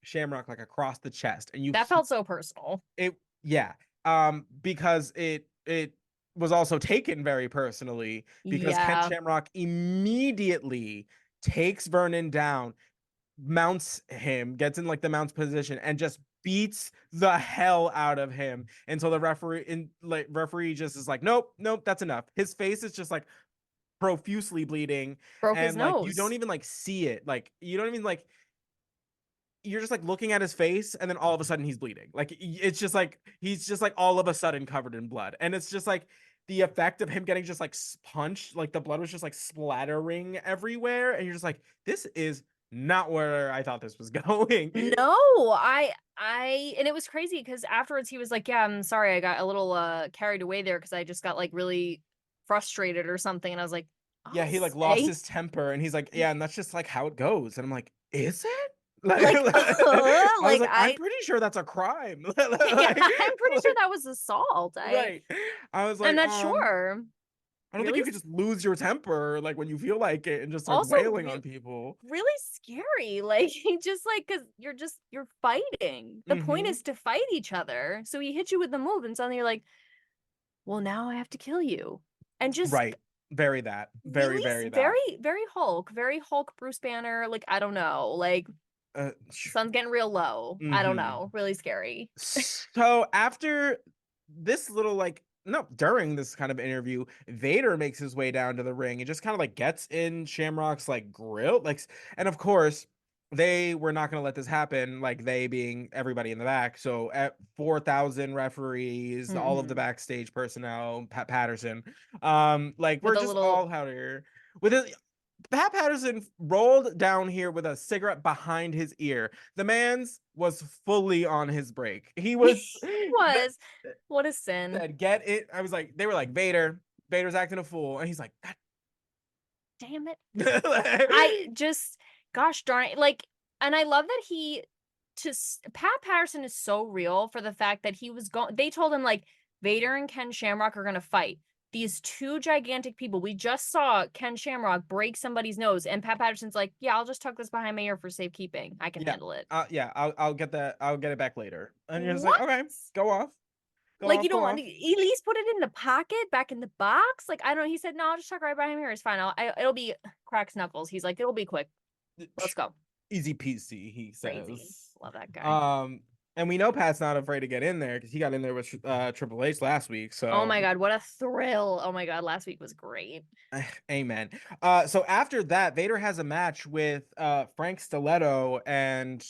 Shamrock like across the chest, and That felt so personal. it yeah, because it was also taken very personally because Ken Yeah. Shamrock immediately takes Vernon down, mounts him, gets in like the mounts position, and just beats the hell out of him until the referee just is like, nope, nope, that's enough. His face is just like profusely bleeding, Broke his and like you don't nose. even like see it. Like you don't even like you're just like looking at his face, and then all of a sudden he's bleeding. Like it's just like he's just like all of a sudden covered in blood, and it's just like the effect of him getting just like punched, like the blood was just like splattering everywhere, and you're just like, this is not where I thought this was going. No, and it was crazy because afterwards he was like, "Yeah, I'm sorry, I got a little carried away there because I just got like really frustrated or something." And I was like, Yeah, "I'll he like lost say." his temper, and he's like, yeah, and that's just like how it goes. And I'm like, is it? Like, Like, I was like like, I'm pretty sure that's a crime. yeah, like, I'm pretty sure like, that was assault. right. I was I'm like, not sure. I don't think Really, you could just lose your temper like when you feel like it and just start also wailing on people. really scary. Like, just like because you're fighting. The point Mm-hmm. is to fight each other. So he hits you with the move, and suddenly you're like, well, now I have to kill you. And just Right. Very that. Very, really very that. very Hulk, Bruce Banner. Like, I don't know. Like, Uh, sun's getting real low. I don't mm-hmm. know. Really scary. So after this little like no during this kind of interview, Vader makes his way down to the ring and just kind of like gets in Shamrock's like grill, like, and of course they were not going to let this happen, like they being everybody in the back. So at 4,000 referees, all of the Hmm. backstage personnel, Pat Patterson, like we're With a just little all out here with it. Pat Patterson rolled down here with a cigarette behind his ear. The man's was fully on his break. He he was that was. What a sin. said, "Get it." I was like, they were like, Vader's acting a fool, and he's like, Damn it. I God. just, gosh darn it. Like, and I love that Pat Patterson is so real for the fact that he was going, they told him, like, Vader and Ken Shamrock are going to fight. These two gigantic people. We just saw Ken Shamrock break somebody's nose, and Pat Patterson's like, yeah, I'll just tuck this behind my ear for safekeeping. I can Yeah, handle it. yeah, I'll get that. I'll get it back later. And you're just like, What? okay, go off, go Like, off, you go don't want off. to at least put it in the pocket, back in the box? Like, I don't know. He said, no, I'll just tuck right behind my ear. It's fine. It'll be cracks knuckles. He's like, it'll be quick. Let's go. Easy peasy, he Crazy. says. Love that guy. Um, and we know Pat's not afraid to get in there because he got in there with Triple H last week. Oh So my God, what a thrill. Oh my God, last week was great. amen. So after that, Vader has a match with Frank Stiletto, and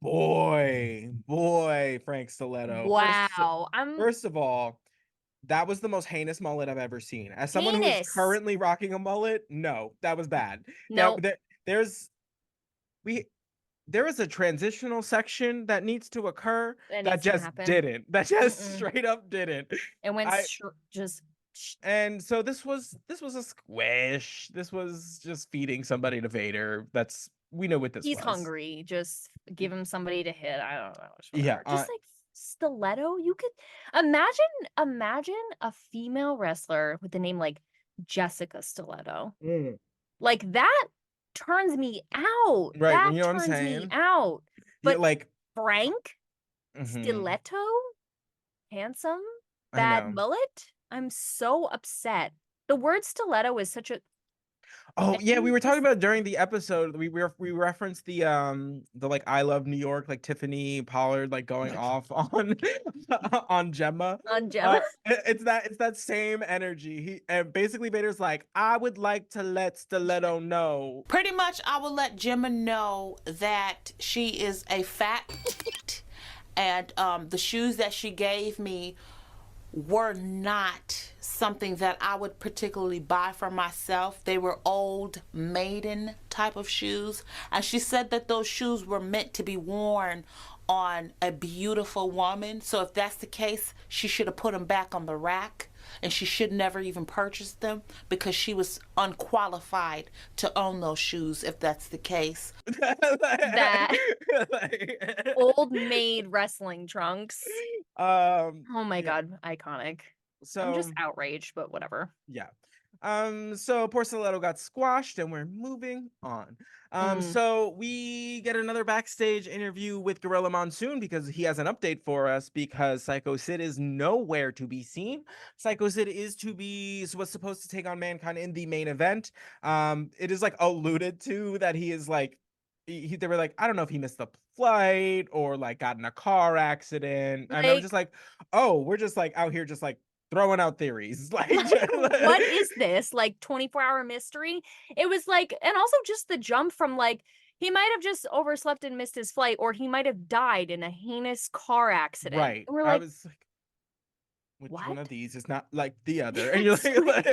boy, Frank Stiletto. Wow. I'm First of all, that was the most heinous mullet I've ever seen. As someone who is heinous. currently rocking a mullet, no, that was bad. No, There's we there is a transitional section that needs to occur that that needs to just happen. didn't. That just Mm-mm. straight up didn't. It went I just and so this was a squish. This was just feeding somebody to Vader. That's we know what this he's was. hungry. Just give him somebody to hit. I don't know. Yeah, Whatever. Just like stiletto. You could imagine a female wrestler with the name like Jessica Stiletto. mm, Like that turns me out. right. You That know what I'm turns me saying? out. Yeah, But like Frank mhm, Stiletto, handsome, I bad know. mullet. I'm so upset. The word stiletto is such a Oh yeah, we thing. were talking about during the episode. We referenced the like I love New York, like Tiffany Pollard like going off on on Gemma. On Gemma. It's that same energy. He and basically Vader's like, I would like to let Stiletto know. Pretty much, I will let Gemma know that she is a fat, and the shoes that she gave me were not something that I would particularly buy for myself. They were old maiden type of shoes. And she said that those shoes were meant to be worn on a beautiful woman. So if that's the case, she should have put them back on the rack. And she should never even purchase them because she was unqualified to own those shoes if that's the case. That old maid wrestling trunks. Oh my God, iconic. I'm just So outraged, but whatever. yeah. So poor Stiletto got squashed and we're moving on. Mm. So we get another backstage interview with Gorilla Monsoon because he has an update for us because Psycho Sid is nowhere to be seen. Psycho Sid was supposed to take on Mankind in the main event. It is like alluded to that he is like they were like, I don't know if he missed the flight or like got in a car accident. And I was Like, just like, oh, we're just like out here just like throwing out theories. Like, what is this? Like 24-hour mystery? It was like, and also just the jump from like, he might have just overslept and missed his flight, or he might have died in a heinous car accident. right. And we're I like, was like, which what? one of these is not like the other? And you're like,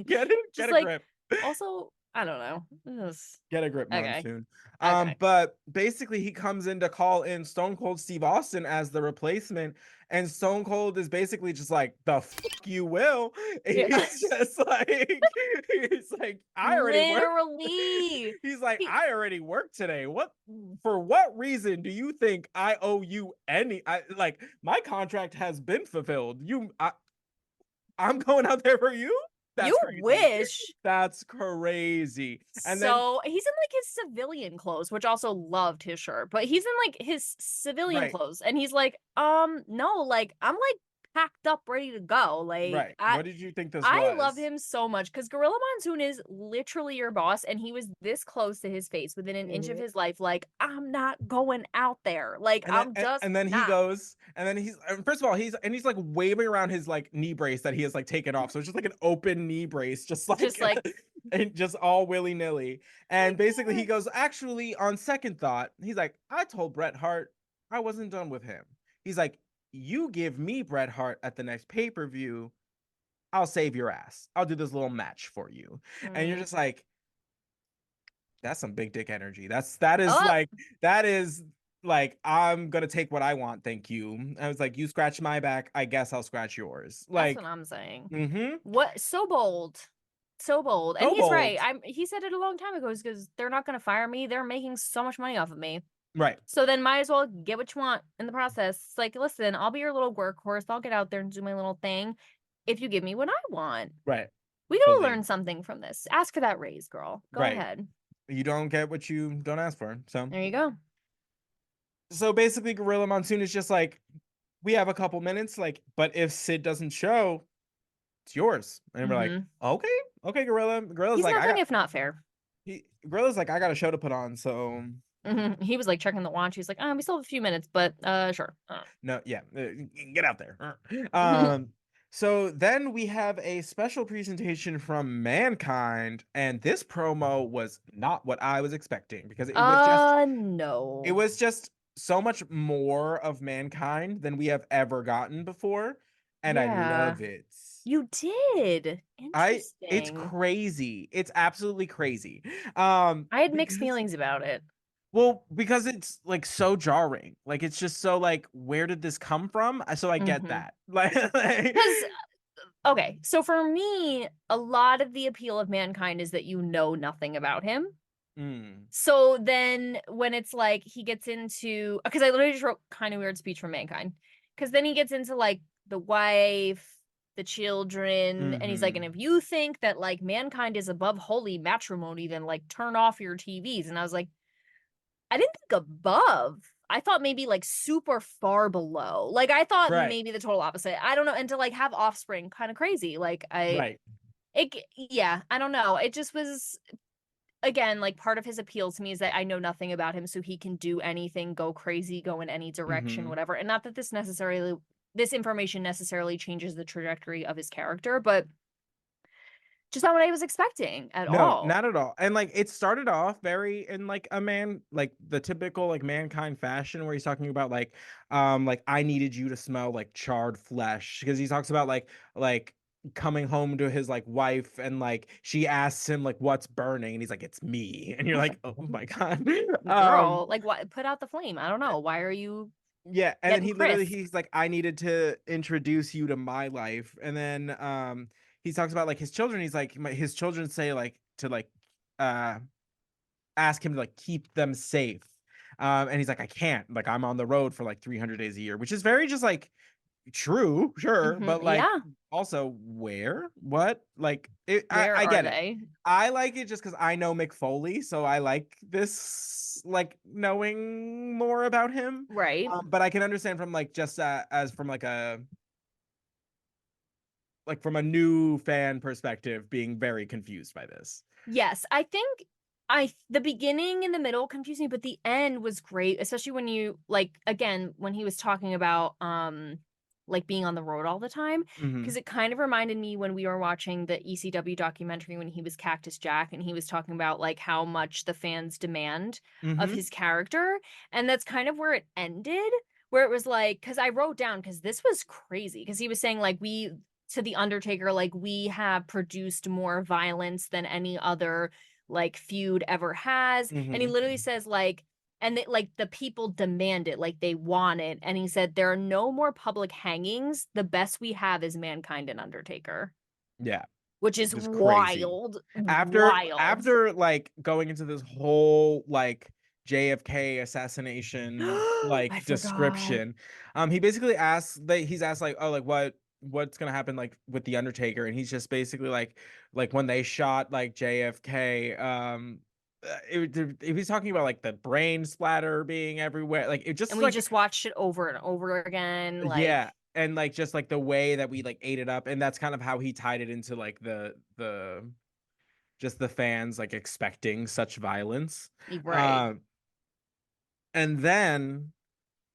get it, Just get a like, grip. also, I don't know. Get a grip, Okay. Monsoon. Okay. But basically he comes in to call in Stone Cold Steve Austin as the replacement, and Stone Cold is basically just like, the fuck you will. Yeah. He's just like, he's like, I already worked. Literally. He's like, He- I already worked today. What for what reason do you think I owe you any like my contract has been fulfilled. I'm going out there for you? That's You crazy. wish. That's crazy. And then So he's in like his civilian clothes, which also loved his shirt, but he's in like his civilian right, clothes, and he's like, no, like I'm like packed up, ready to go. Like right. What did you think this I was? love him so much because Gorilla Monsoon is literally your boss, and he was this close to his face within an inch of Mhm. his life. Like, I'm not going out there. Like, And then I'm just and then he not. goes, and then he's first of all he's like waving around his like knee brace that he has like taken off. So it's just like an open knee brace, just Just like, and just all willy-nilly. And basically he yes. goes, actually, on second thought, he's like, I told Bret Hart I wasn't done with him. He's like, you give me Bret Hart at the next pay-per-view, I'll save your ass. I'll do this little match for you. And you're Mm. just like, that's some big dick energy. That is Oh, like that is like I'm gonna take what I want, thank you. I was like, you scratch my back, I guess I'll scratch yours. that's what Like, I'm saying. mm-hmm. What so bold. So bold. And So he's right. bold. He said it a long time ago because they're not gonna fire me. They're making so much money off of me. Right. So then might as well get what you want in the process. It's like, listen, I'll be your little workhorse. I'll get out there and do my little thing if you give me what I want. Right. We gotta Fully. learn something from this. Ask for that raise, girl. Go Right. ahead. You don't get what you don't ask for. There you go. So basically Gorilla Monsoon is just like, we have a couple minutes, like, but if Sid doesn't show, it's yours. And we're like, okay, Gorilla. Gorilla's He's like, nothing if not fair. Gorilla's like, I got a show to put on, so He was like checking the watch. He's like, we still have a few minutes, but sure. no, yeah, get out there. So then we have a special presentation from Mankind, and this promo was not what I was expecting because No. it was just so much more of Mankind than we have ever gotten before, and I Yeah. love it. You did. It's Interesting. crazy. It's absolutely crazy. I had mixed Because feelings about it. well, because it's like so jarring. Like it's just so like, where did this come from? So I get Mhm. that. Like, Because okay, so for me, a lot of the appeal of Mankind is that you know nothing about him. mm, So then when it's like he gets into, because I literally just wrote kind of weird speech from Mankind, because then he gets into like the wife, the children, and he's like, and mhm. if you think that like Mankind is above holy matrimony, then like turn off your TVs. And I was like, I didn't think above. I thought maybe like super far below. Like I thought Right, maybe the total opposite. I don't know. And to like have offspring, kind of crazy. Like right. Yeah, I don't know. It just was, again, like part of his appeal to me is that I know nothing about him, so he can do anything, go crazy, go in any direction, Mm-hmm. whatever. And not that this information necessarily changes the trajectory of his character, but just not what I was expecting at No, all. not at all. And like it started off very in like a man, like the typical like mankind fashion where he's talking about like I needed you to smell like charred flesh, because he talks about like coming home to his like wife, and like she asks him like what's burning, and he's like it's me, and you're like, oh my God. Girl, like what? Put out the flame. I don't know. Why are you Yeah, and then getting crisp? he's like, I needed to introduce you to my life. And then he talks about like his children. He's like his children say like to like uh ask him to like keep them safe. And he's like, I can't. Like I'm on the road for like 300 days a year, which is very just like true, sure, but like Yeah. also where? What? Like Where I are get it. they? I like it just because I know Mick Foley, so I like this, like knowing more about him. Right. But I can understand from like just as from like from a new fan perspective, being very confused by this. Yes, I think the beginning and the middle confused me, but the end was great, especially when you like again when he was talking about like being on the road all the time, Hmm. because it kind of reminded me when we were watching the ECW documentary when he was Cactus Jack and he was talking about like how much the fans demand of Hmm. his character, and that's kind of where it ended, where it was like, because I wrote down, because this was crazy, because he was saying like we to the Undertaker, like we have produced more violence than any other like feud ever has. And he Hmm. literally says like, and like the people demand it, like they want it. And he said there are no more public hangings. The best we have is Mankind and Undertaker, Yeah, which is just crazy. wild, after wild. after like going into this whole like JFK assassination I like forgot. description, he basically asks that he's asked like, oh, like what's gonna happen like with the Undertaker, and he's just basically like when they shot like JFK, it was talking about like the brain splatter being everywhere, like it And just we like just watched it over and over again. yeah, Like, and like just like the way that we like ate it up, and that's kind of how he tied it into like the just the fans like expecting such violence. right. Um, and then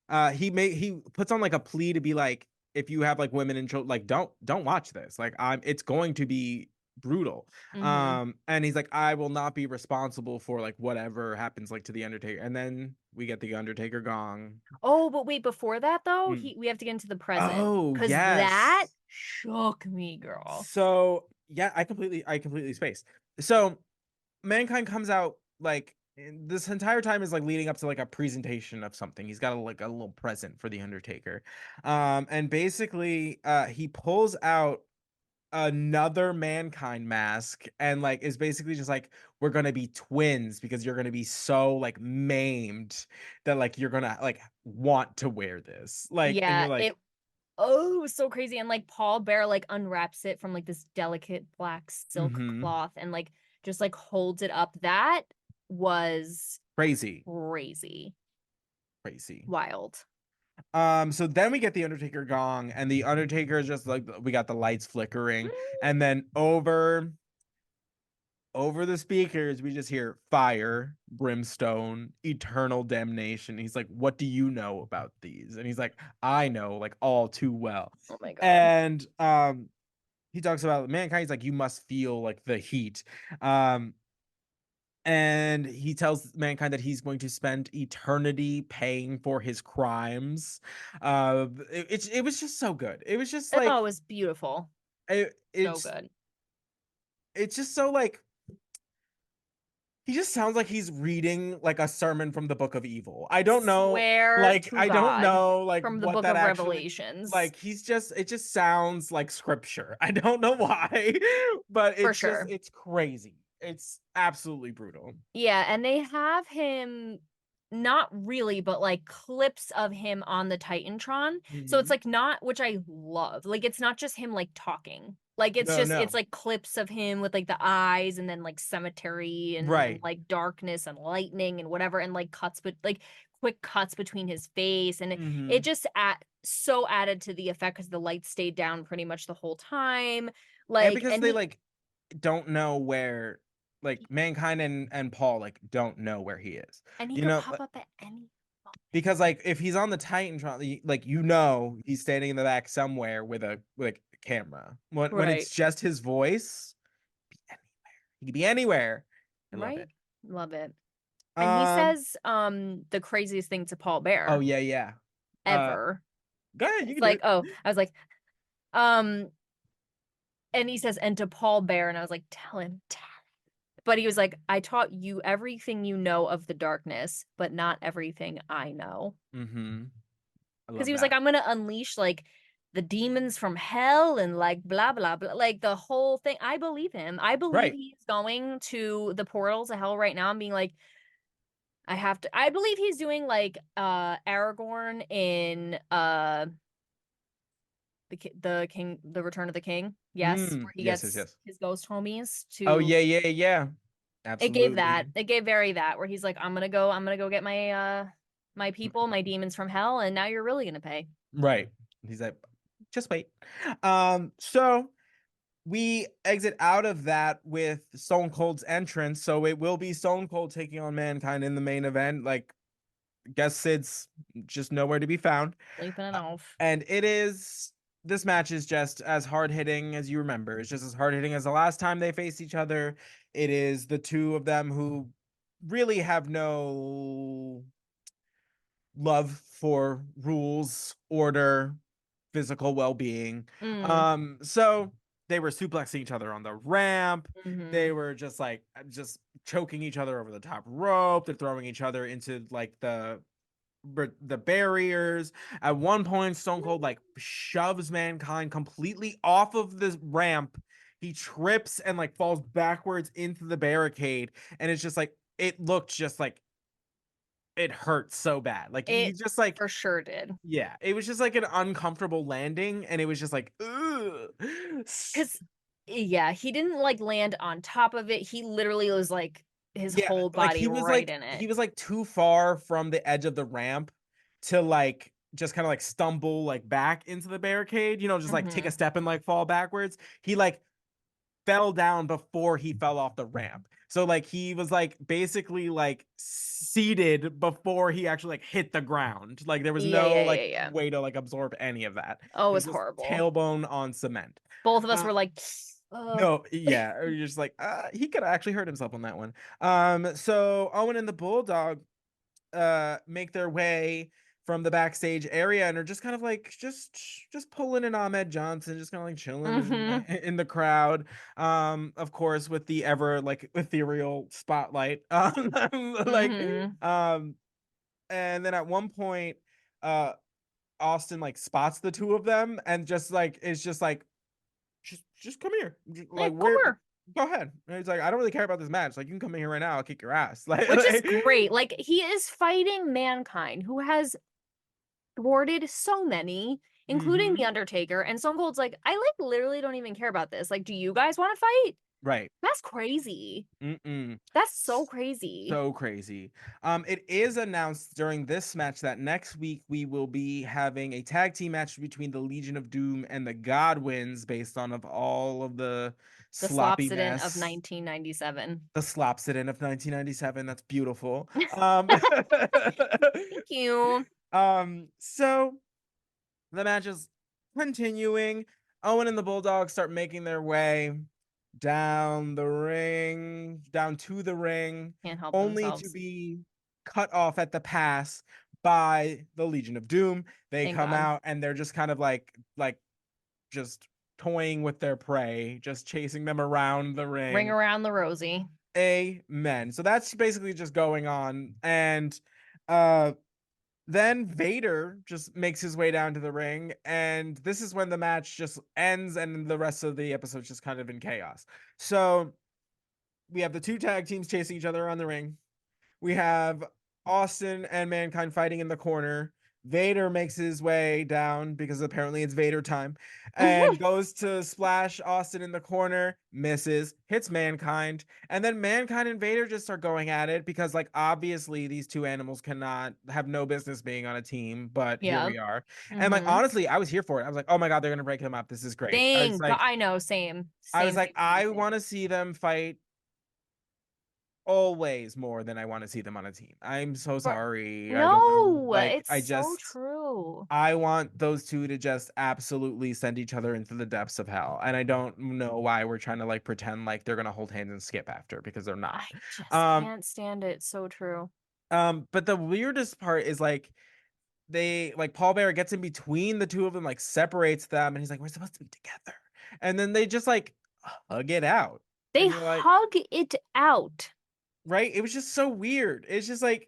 he puts on like a plea to be like, if you have like women and children, like don't watch this. Like it's going to be brutal. Mm-hmm. And he's like, I will not be responsible for like whatever happens like to the Undertaker. And then we get the Undertaker gong. Oh, but wait, before that though, Mm. we have to get into the present. Oh Because that yes. shook me, girl. So yeah, I completely spaced. So Mankind comes out like this entire time is like leading up to like a presentation of something. He's got like a little present for the Undertaker. And basically he pulls out another Mankind mask, and like is basically just like, we're gonna be twins because you're gonna be so like maimed that like you're gonna like want to wear this. Like, and Yeah, you're like, it was so crazy. And like Paul Bear like unwraps it from like this delicate black silk mm-hmm, cloth and like just like holds it up. That was crazy, crazy. crazy. Wild. So then we get the Undertaker gong, and the Undertaker is just like, we got the lights flickering, and then over the speakers we just hear fire, brimstone, eternal damnation. He's like, what do you know about these? And he's like, I know like all too well. Oh my God. And he talks about Mankind. He's like, you must feel like the heat. Um and he tells Mankind that he's going to spend eternity paying for his crimes. It was just so good. It was just Oh, like it was beautiful. it, So it's good. it's just so like, he just sounds like he's reading like a sermon from the Book of Evil. I don't know, Swear like to I don't God know like from the what book that of actually, Revelations. like he's just, it just sounds like scripture. I don't know why, but For it's just, sure. it's crazy. It's absolutely brutal. Yeah, and they have him not really, but like clips of him on the Titantron. So it's Mhm. like not, which I love. Like it's not just him like talking. Like No, it's no. like clips of him with like the eyes and then like cemetery and Right. like darkness and lightning and whatever and like cuts but like quick cuts between his face and it Hmm. just so added to the effect because the lights stayed down pretty much the whole time. And Like because and they he like don't know where, like, Mankind and Paul, like, don't know where he is. And he You could know, pop up at any moment. because like if he's on the Titantron, like, you know, he's standing in the back somewhere with a camera. When Right. it's just his voice, he could be anywhere. I love Right? it. Love it. And he says the craziest thing to Paul Oh Bear yeah. Uh, ever. go ahead, you It's can do like, it. oh, I was like, um, and he says, and to Paul Bear, and I was like, tell him. But he was like, I taught you everything you know of the darkness, but not everything I know. Mm-hmm. I Because love he was like, that. I'm gonna unleash like the demons from hell and like blah blah blah, like the whole thing. I believe him. I believe Right. he's going to the portals of hell right now and being like, I have to. I believe he's doing like Aragorn in the king, the Return of the King. Yes, where he Yes, yes, gets yes. his ghost homies Oh to. yeah, yeah, yeah. It gave that. Absolutely. It gave very that where he's like, I'm gonna go get my people, my demons from hell, and now you're really gonna pay. Right. He's like, just wait. So we exit out of that with Stone Cold's entrance. So it will be Stone Cold taking on Mankind in the main event. Like, guess Sid's just nowhere to be found. Sleeping it off. And this match is just as hard hitting as you remember. It's just as hard hitting as the last time they faced each other. It is the two of them who really have no love for rules, order, physical well-being. Mm. So they were suplexing each other on the ramp. Hmm. They were just choking each other over the top rope. They're throwing each other into like the barriers. At one point, Stone Cold like shoves Mankind completely off of the ramp. He trips and like falls backwards into the barricade, and it's just like it looked just like it hurt so bad. Like he It just like for sure did. yeah, it was just like an uncomfortable landing, and it was just like ugh. Because yeah, he didn't like land on top of it. He literally was like his Yeah, whole like body right in it. he was like too far from the edge of the ramp to like just kind of like stumble like back into the barricade, you know, just like take a Hmm. step and like fall backwards. He like fell down before he fell off the ramp. So like he was like basically like seated before he actually like hit the ground. Like there was Yeah, no yeah, yeah, like yeah. way to like absorb any of that. Oh, it It was was just horrible. tailbone on cement. Both of us Uh, were like, ugh. no, yeah, you're just like he could have actually hurt himself on that one. So Owen and the Bulldog make their way from the backstage area and are just kind of like just pulling an Ahmed Johnson, just kind of like chilling Hmm. in the crowd. Of course, with the ever like ethereal spotlight. Like Hmm. um, and then at one point, uh, Austin like spots the two of them and just like is just like just come here. Hey, Like come where here. go ahead. And he's like, I don't really care about this match. Like you can come in here right now, I'll kick your ass. Like, Which is great. Like he is fighting Mankind, who has thwarted so many, including The mm-hmm. Undertaker. And Stone Cold's like, I like literally don't even care about this. Like, do you guys want to fight? Right. That's crazy. Mm-mm. That's so crazy. So crazy. It is announced during this match that next week we will be having a tag team match between the Legion of Doom and the Godwins based on of all of the The sloppy Slopsidon of mess. 1997. The Slopsidon of 1997. That's beautiful. Thank you. So the match is continuing. Owen and the Bulldogs start making their way down the ring, down to the ring, Can't help only to themselves. be cut off at the pass by the Legion of Doom. They Thank come God. out and they're just kind of like just toying with their prey, just chasing them around the Ring ring. around the rosy. Amen. So that's basically just going on. And uh then Vader just makes his way down to the ring, and this is when the match just ends, and the rest of the episode's just kind of in chaos. So we have the two tag teams chasing each other around the ring. We have Austin and Mankind fighting in the corner. Vader makes his way down because apparently it's Vader time and goes to splash Austin in the corner, misses, hits Mankind, and then Mankind and Vader just start going at it because, like, obviously these two animals cannot have no business being on a team, but here Yeah. we are. And, like, Mhm. honestly, I was here for it. I was like, oh my God, they're going to break them up. This is great. Thank God. I know, same. I was Same, like, same, same, I same. want to see them fight always more than I want to see them on a team. I'm so sorry. I don't know. No, Like, it's so true. I want those two to just absolutely send each other into the depths of hell. And I don't know why we're trying to like pretend like they're gonna hold hands and skip after, because they're not. I just Um, can't stand it. So true. but the weirdest part is like they like Paul Bearer gets in between the two of them, like separates them, and he's like, we're supposed to be together. And then they just like hug it out. They And you're like, hug it out. right? It was just so weird. It's just like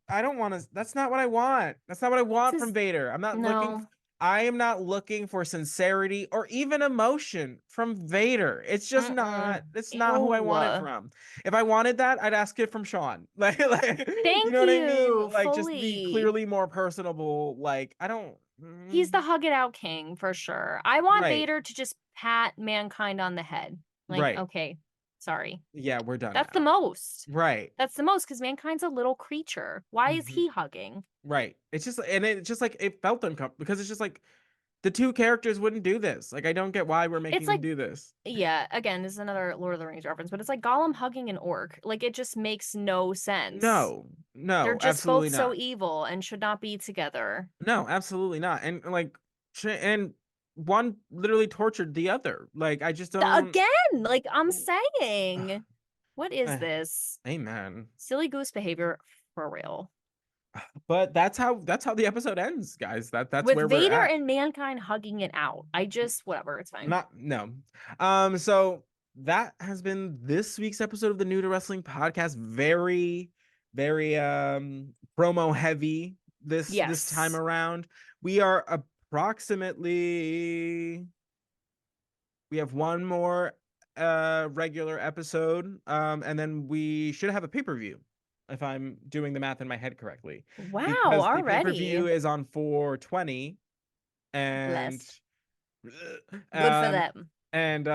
I don't want to. That's not what I want. That's not what I want This from is Vader. no. I am not looking for sincerity or even emotion from Vader. It's just Mm-mm. not. It's not who I want it Ew. from. If I wanted that, I'd ask it from Shawn. You Thank know what I mean? you, Like, just be fully. clearly more personable. Like, I don't. He's the hug it out king for sure. I want Right. Vader to just pat Mankind on the head. Like, Right. okay, sorry. Yeah, we're done That's the now. most. Right. That's the most because Mankind's a little creature. Why is Mhm. he hugging? Right. It's just, and it's just like it felt uncomfortable because it's just like the two characters wouldn't do this. Like, I don't get why we're It's making them like, do this. yeah, again, this is another Lord of the Rings reference, but it's like Gollum hugging an orc. Like, it just makes no sense. No, They're no, just both absolutely so not. evil and should not be together. No, absolutely not. And like, and one literally tortured the other. Like, I just don't. Again, like I'm Ugh, saying, what is eh, this? amen. Silly goose behavior for real. But that's how the episode ends, guys. That's With where we're Vader at. and Mankind hugging it out. I just, whatever, it's fine. Not no. So that has been this week's episode of the New to Wrestling podcast. Very, very promo heavy this time Yes. around. We are approximately we have one more regular episode, and then we should have a pay-per-view, if I'm doing the math in my head correctly, Wow, because the already. pay-per-view is on 420, and Bless. Good for um them. and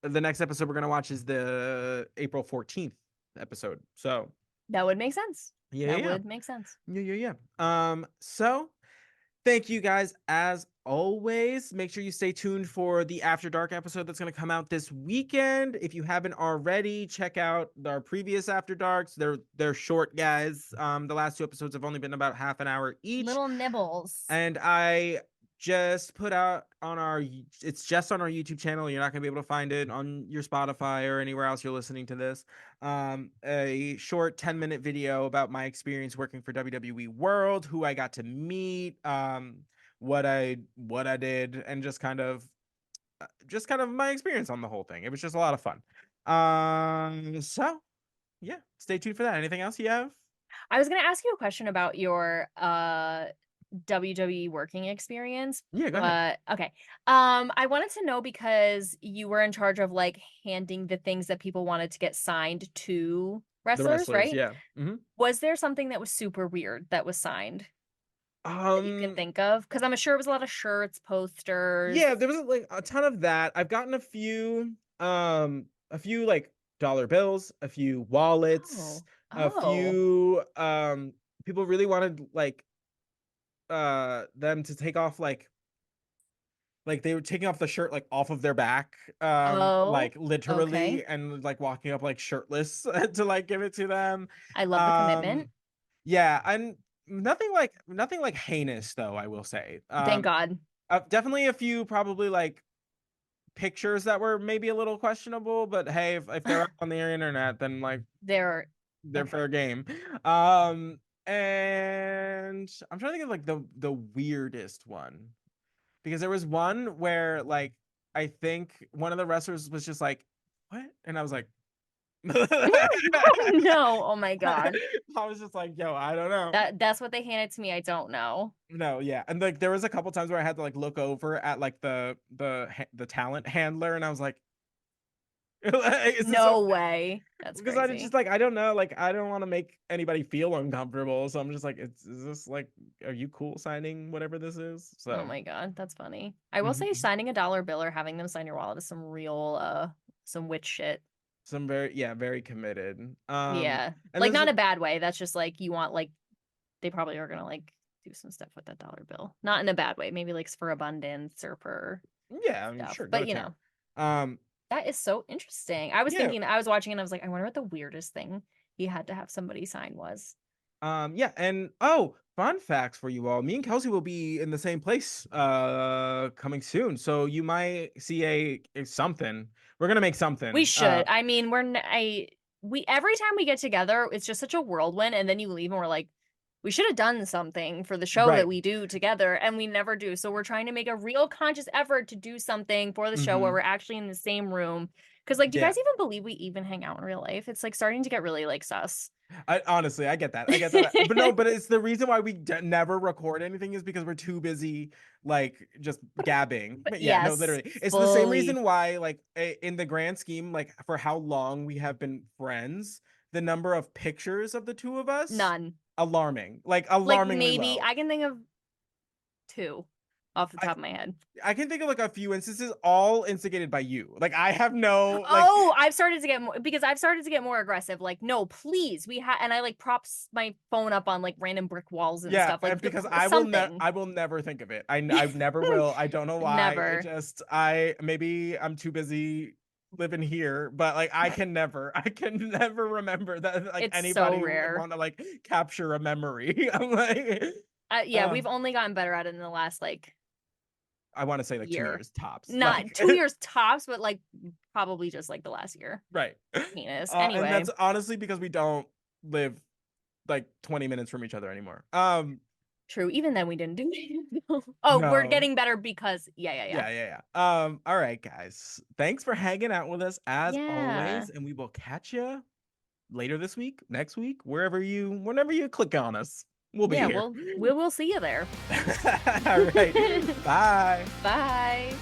the next episode we're gonna watch is the April 14th episode. So That would make sense. yeah, That yeah, would make sense. yeah, yeah, yeah. So thank you guys as always. Make sure you stay tuned for the After Dark episode that's going to come out this weekend. If you haven't already, check out our previous After Darks. They're short, guys. The last two episodes have only been about half an hour each. Little nibbles. And I just put out on it's just on our YouTube channel. You're not going to be able to find it on your Spotify or anywhere else you're listening to this. A short 10-minute video about my experience working for WWE World, who I got to meet, what I did, and just kind of my experience on the whole thing. It was just a lot of fun. So yeah, stay tuned for that. Anything else you have? I was gonna ask you a question about your WWE working experience. Yeah, go ahead. But okay. I wanted to know because you were in charge of like handing the things that people wanted to get signed to The wrestlers, wrestlers, right? yeah. Mm-hmm. Was there something that was super weird that was signed that you can Um, think of? Because I'm sure it was a lot of shirts, posters. yeah, there was like a ton of that. I've gotten a few like dollar bills, a few wallets, Oh. a Oh. few people really wanted like them to take off like they were taking off the shirt like off of their back, Oh. like Okay. literally, and like walking up like shirtless to like give it to them. I love the Um commitment. yeah, and nothing like heinous though, I will say. Thank God. Definitely a few probably like pictures that were maybe a little questionable, but hey, if they're up on the internet, then like They're they're okay. fair game. And I'm trying to think of like the weirdest one, because there was one where like I think one of the wrestlers was just like, "What?" And I was like, Oh no. Oh my God. I was just like, "Yo, I don't know." That's what they handed to me. I don't know. No, yeah, and like there was a couple times where I had to like look over at like the talent handler, and I was like, Like, No way. That's because crazy. I just like, I don't know, like I don't want to make anybody feel uncomfortable, so I'm just like, is this like, are you cool signing whatever this is? Oh So my God, that's funny. I will say Mhm. signing a dollar bill or having them sign your wallet is some real some witch shit. Some very committed. Yeah. And Like this not a bad way. That's just like you want like they probably are gonna like do some stuff with that dollar bill. Not in a bad way. Maybe like for abundance or for yeah, I mean, stuff. sure, go But to you town. know, Um, that is so interesting. I was yeah, thinking, I was watching and I was like, I wonder what the weirdest thing he had to have somebody sign was. yeah, and oh, fun facts for you all. Me and Kelsey will be in the same place coming soon. So you might see a something. We're gonna make We something. should. I mean, we every time we get together, it's just such a whirlwind, and then you leave and we're like, we should have done something for the show that Right. we do together, and we never do. So we're trying to make a real conscious effort to do something for the show where Mm-hmm. we're actually in the same room. Because like, do you Yeah. guys even believe we even hang out in real life? It's like starting to get really like sus. I honestly, I get that. I get that. But no, but it's the reason why we never record anything is because we're too busy, like just gabbing. But But yeah, no, yes, literally, it's the same fully reason why, like, in the grand scheme, like for how long we have been friends, the number of pictures of the two of us, none. alarming, like Like alarmingly maybe low. I can think of two off the I top of my head. I can think of like a few instances, all instigated by you. Like I have no like. Oh, I've started to get more because I've started to get more aggressive. Like, no, please, we have, and I like props my phone up on like random brick walls and Yeah, stuff. and Like, because something. I will never think of it. I never will. I don't know why. It Never. just maybe I'm too busy living here, but like I can never remember that like It's so anybody would rare. want to like capture a memory. I'm like Yeah, uh we've only gotten better at it in the last like I want to say like 2 year. years tops. Not Like 2 years tops, but like probably just like the last year. right. Penis. And Anyway, that's honestly because we don't live like 20 minutes from each other anymore. true. Even then, we didn't do it. Oh, we're No. getting better because Yeah. All right, guys. Thanks for hanging out with us as yeah. always, and we will catch you later this week, next week, whenever you click on us. We'll be Yeah. here. Well, we will see you there. All right. Bye. Bye.